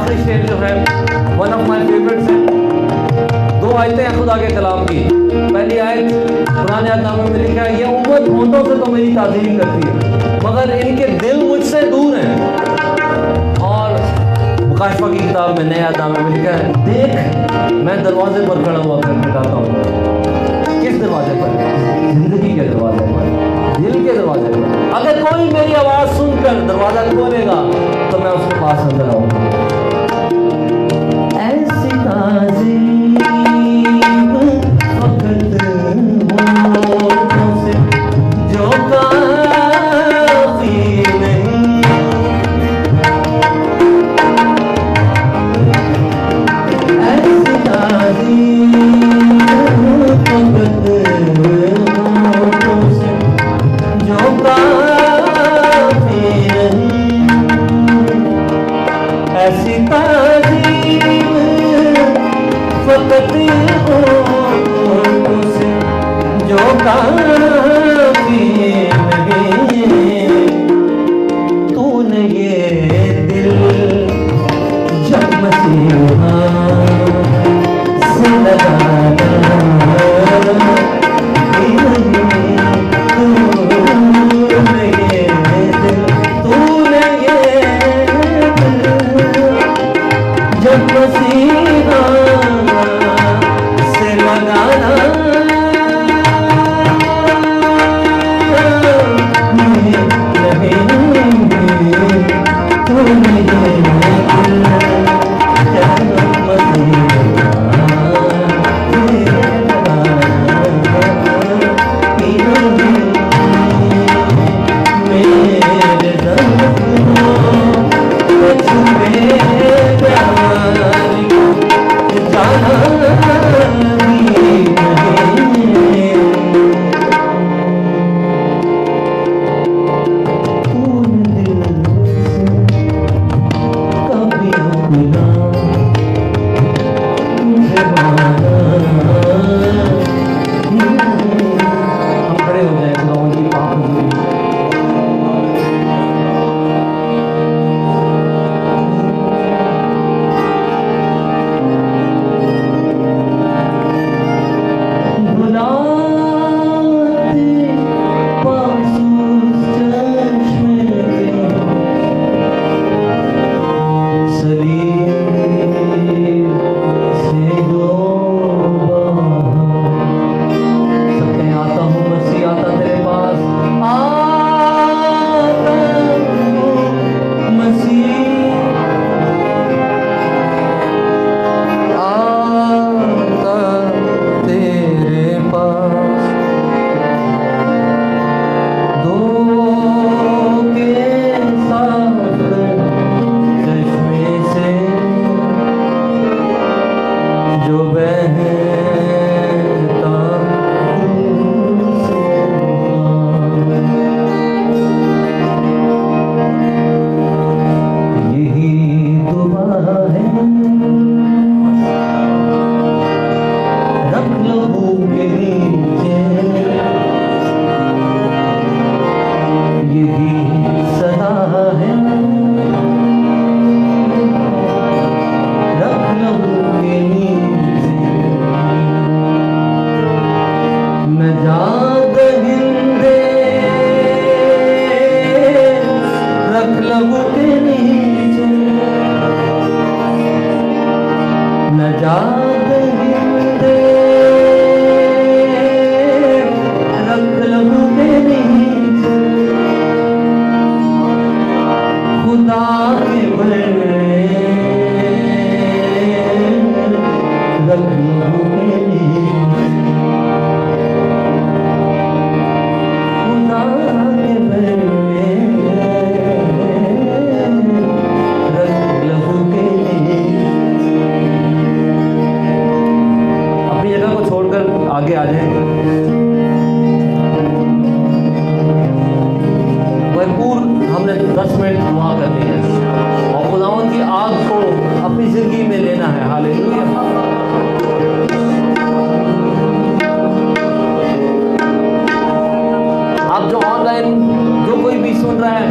आखिरी शेर जो है वन ऑफ माई फेवरेट्स है। 2 आयतें हैं खुदा के कलाम की। पहली आयत पुराने अहदनामे में लिखा है, ये उम्मत होंठों से तो मेरी ताज़ीम करती है मगर इनके दिल मुझसे दूर हैं। और मुकाशफा की किताब में नए अहदनामे में लिखा है, देख मैं दरवाजे पर खड़ा हुआ खटखटाता हूँ। किस दरवाजे पर? जिंदगी के दरवाजे पर, दिल के दरवाजे पर। अगर कोई मेरी आवाज़ सुनकर दरवाज़ा खोलेगा तो मैं उसके पास अंदर आऊँगा। ऐसी ताज़ीम वक्त होठों से जो काफ़ी नहीं, ऐसी ताज़ीम वक्त होठों से जो काफ़ी नहीं, ऐसी ताज़ीम फकत होठों से जो काफ़ी नहीं। तूने ये दिल जब मसीहा से लगाना, जब मसीहा से लगाना, आगे आ जाए। भरपूर हमने 10 मिनट दुआ करनी है और खुदावंद की आग को अपनी जिंदगी में लेना है। हालेलुया। आप जो ऑनलाइन जो कोई भी सुन रहा है,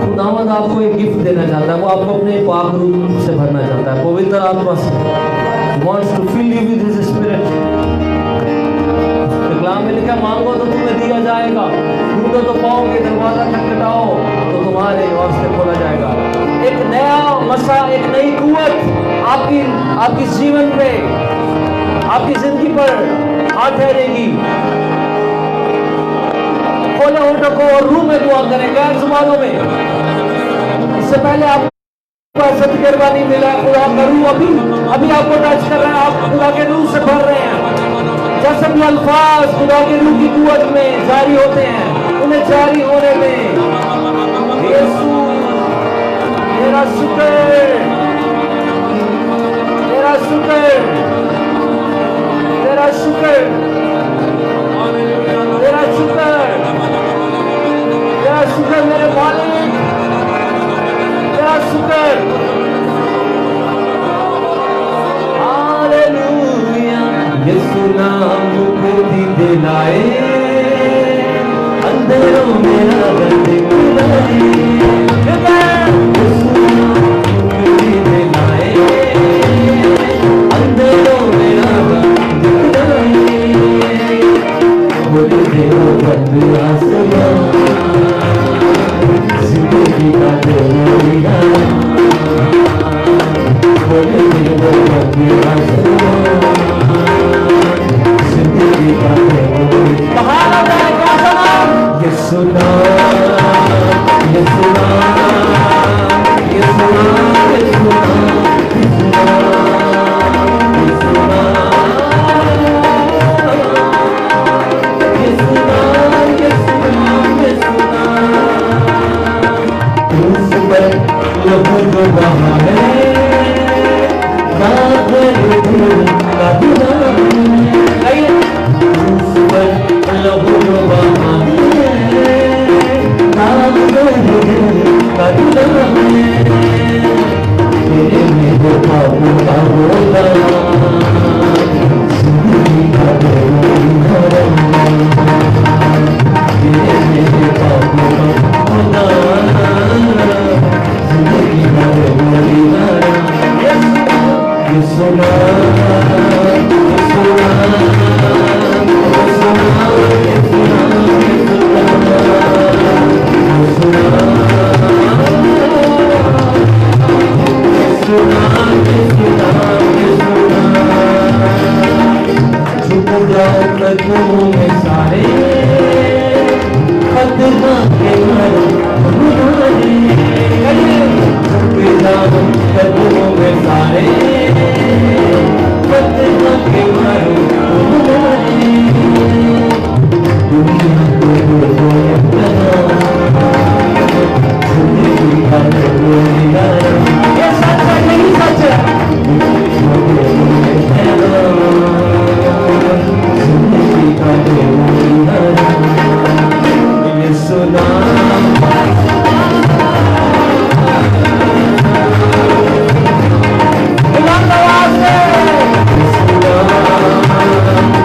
खुदावंद आपको एक गिफ्ट देना चाहता है, वो आपको अपने पाक रूह से भरना देना चाहता है। पवित्र आत्मा से wants to fill you with his spirit। कलाम में लिखा, मांगो तो तुम्हें दिया जाएगा, ढूंढो तो पाओगे, दरवाजा खटखटाओ तो तुम्हारे वास्ते खोला जाएगा। एक नया मसा, एक नई कुव्वत आपकी जीवन पे, आपकी जिंदगी पर आ ठहरेगी। खोले होठों को और रूह में दुआ करें, गैर जुबानों में। इससे पहले आप सत्कर्बानी मिला, खुदा का रूह अभी आपको टच कर रहे हैं, आप खुदा के रूह से भर रहे हैं। जैसे भी अल्फाज खुदा के रूह की कुव्वत में जारी होते हैं, उन्हें जारी होने में यीशु तेरा शुक्र, तेरा शुक्र, तेरा शुक्र, तेरा शुक्र, तेरा शुक्र मेरे मालिक, तेरा शुक्र। हालेलुया। यीशु नाम मुक्ति दिलाए, अंधेरों में राहत दिलाए। यीशु नाम मुक्ति दिलाए, अंधेरों में राहत दिलाए। बोल दे बंद आसमां, जिंदगी का दरिया। बोल दे बंद आसमां, जिंदगी का दरिया। कहाँ लगा है क्या नाम? यीशु नाम, यीशु नाम, यीशु नाम, यीशु नाम, यीशु नाम, यीशु नाम, यीशु नाम, यीशु नाम। उस पर लहू जो बहा है, कागज धूल का धुआं है। उस पर लहू जो बहा है, कागज धूल का धुआं है। तेरे में वो पापों का बोला, जिंदगी का दरिया। तेरे में वो पापों का बोला, जिंदगी का दरिया। यीशु नाम, यीशु नाम, यीशु नाम, यीशु नाम, यीशु नाम, यीशु नाम, यीशु नाम, यीशु नाम। झुक जाओ कदमों में सारे, खतना के मरो गुनाहे। झुक जाओ कदमों में सारे, खतना के मरो गुनाहे। दुनिया को कोई अपना, जिंदगी का दरिया। ये सच है नहीं सच है? जिंदगी का दरिया। यीशु नाम, बुलंद आवाज से यीशु नाम,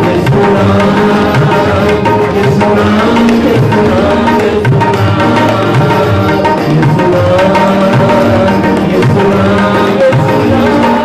यीशु नाम, यीशु नाम, यीशु नाम, यीशु नाम, यीशु नाम, यीशु नाम, यीशु नाम।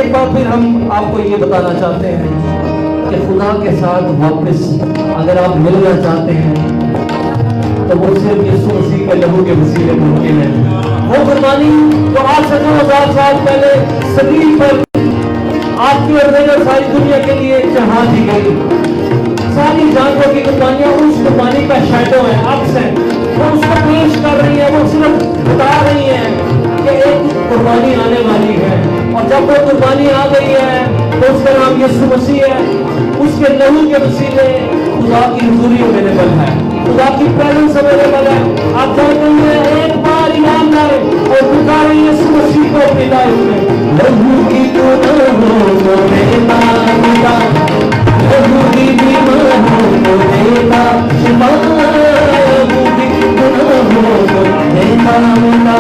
एक बार फिर हम आपको ये बताना चाहते हैं कि खुदा के साथ वापस अगर आप मिलना चाहते हैं तो वो सिर्फ यीशु मसीह के लहू के वसीले मुमकिन है। वो कुर्बानी जो आज से 2000 साल पहले सलीब पर आपकी और मेरी और सारी दुनिया के लिए चढ़ा दी गई, सारी जानवरों की कुर्बानियां उस कुर्बानी का शैडो है, अक्स है। वो उसको पेश कर रही है, वो सिर्फ बता रही है कि एक कुर्बानी आने वाली है, और जब वो कुर्बानी आ गई है तो उसका नाम यीशु मसीह है। उसके लहू के वसीले खुदा की हुजूरी अवेलेबल है, खुदा की प्रेजेंस अवेलेबल है। आप जानते हैं, एक बार ईमान लाए और पुकारे यीशु मसीह को अपनी लाइफ में। लहू की गुनाहों को देता पिता, लहू की बीमारों को देता शिफा, लहू की गुनाहों को देता पिता,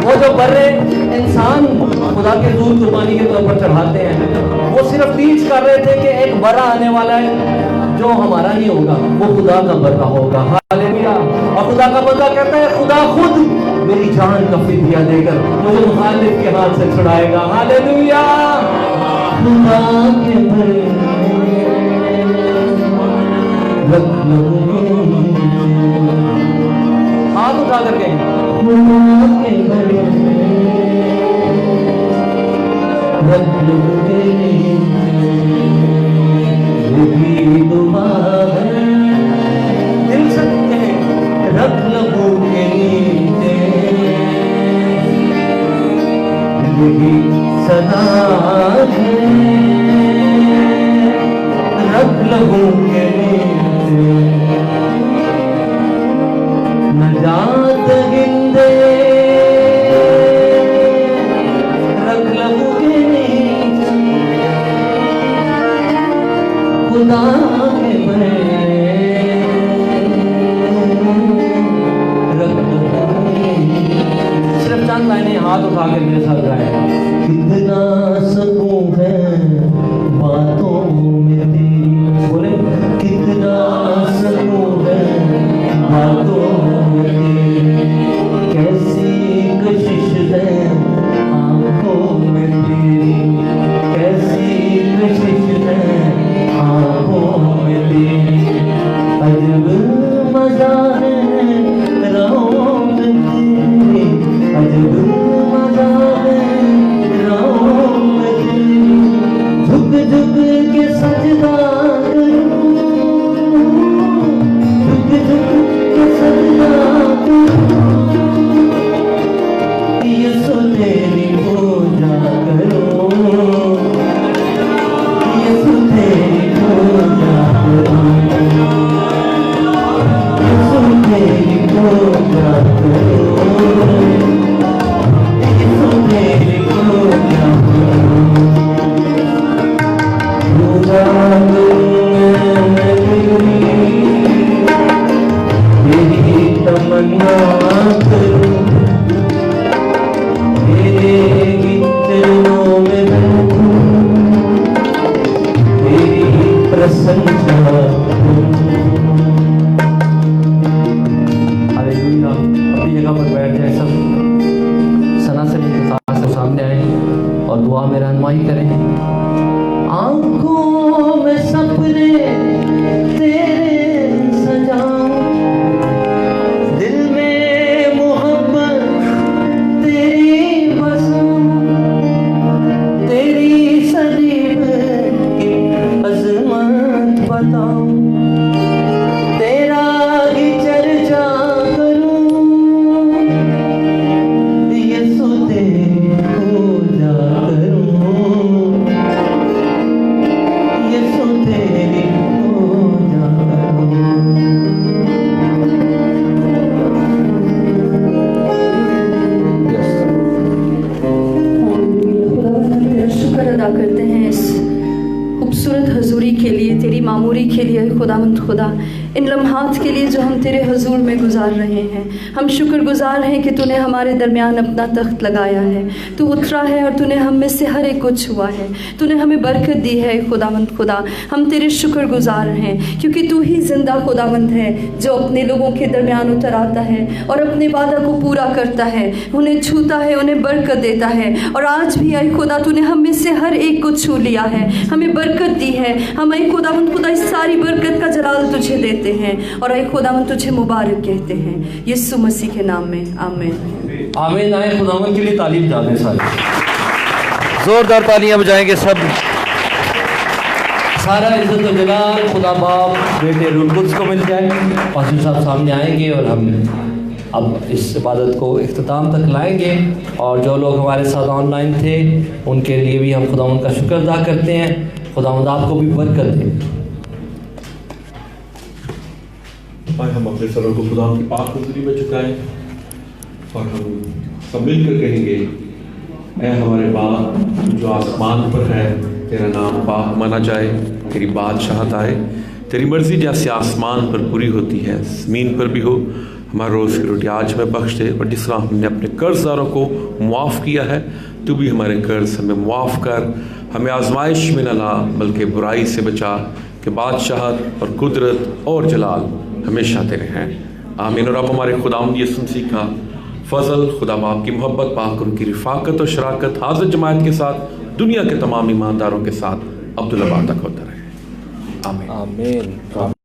वो जो बर्रे इंसान खुदा के दूध कुर्बानी के तौर पर चढ़ाते हैं, वो सिर्फ टीच कर रहे थे कि एक बर्रा आने वाला है जो हमारा नहीं होगा, वो खुदा का बर्रा होगा। हालेलुया। और खुदा का बंदा कहता है, खुदा खुद मेरी जान का फिदिया देकर मुझे मुखालिफ के हाथ से छुड़ाएगा। हालेलुया। खुदा के बर्रे हाथ उठा करके खुदा के बर्रे दिल सकते हैं रख लबों के नीचे, यही सदा है रख लबों के नीचे। खुदावंद खुदा, इन लम्हात के लिए जो हम तेरे हजूर में गुजार रहे हैं, हम शुक्रगुजार हैं कि तूने हमारे दरमियान अपना तख्त लगाया है, तू उतरा है और तूने हम में से हर एक को छुआ है, तूने हमें बरकत दी है खुदावंद खुदा। हम तेरे शुक्रगुजार हैं क्योंकि तू ही जिंदा खुदावंद है जो अपने लोगों के दरमियान उतर आता है और अपने वादा को पूरा करता है, उन्हें छूता है, उन्हें बरकत देता है। और आज भी आई खुदा तूने हम में से हर एक को छू लिया है, हमें बरकत दी है। हम आई खुदावंद खुदा इस सारी बरकत का जलाल तुझे देते हैं और आई खुदावंद तुझे मुबारक कहते हैं यीशु मसीह के नाम में, आमीन। आमीन। आए खुदावंद के लिए तालीम जाते सारे, जोरदार तालियां बजाएंगे सब। सारा इज्जत और जलाल खुदा बाप बेटे रूह कुद्स को मिल जाए। पास्टर साहब सामने आएंगे और हम अब इस इबादत को इख्तिताम तक लाएंगे। और जो लोग हमारे साथ ऑनलाइन थे उनके लिए भी हम खुदावंद का शुक्र अदा करते हैं। खुदावंद आपको भी बरकत दे। आए हम अपने सरों को खुदा की पाक नज़री में झुकाएं और हम सब मिलकर कहेंगे, ऐ हमारे बाप जो आसमान पर है, तेरा नाम पाक माना जाए, तेरी बादशाहत आए, तेरी मर्जी जैसे आसमान पर पूरी होती है ज़मीन पर भी हो। हमारा रोज़ की रोटी आज में बख्श दे, और जिस तरह हमने अपने कर्जदारों को मुआफ़ किया है, तू भी हमारे कर्ज हमें मुआफ़ कर। हमें आजमाइश में न ला बल्कि बुराई से बचा, कि बादशाहत और कुदरत और जलाल हमेशा तेरे हैं, आमीन। और अब हमारे खुदावंद यीशु मसीह का फजल, खुदा बाप की मोहब्बत, पाक उनकी रिफ़ाकत और शराकत हाज़िर जमात के साथ दुनिया के तमाम ईमानदारों के साथ अब्दुल तक होता रहे, आमीन। आमीन।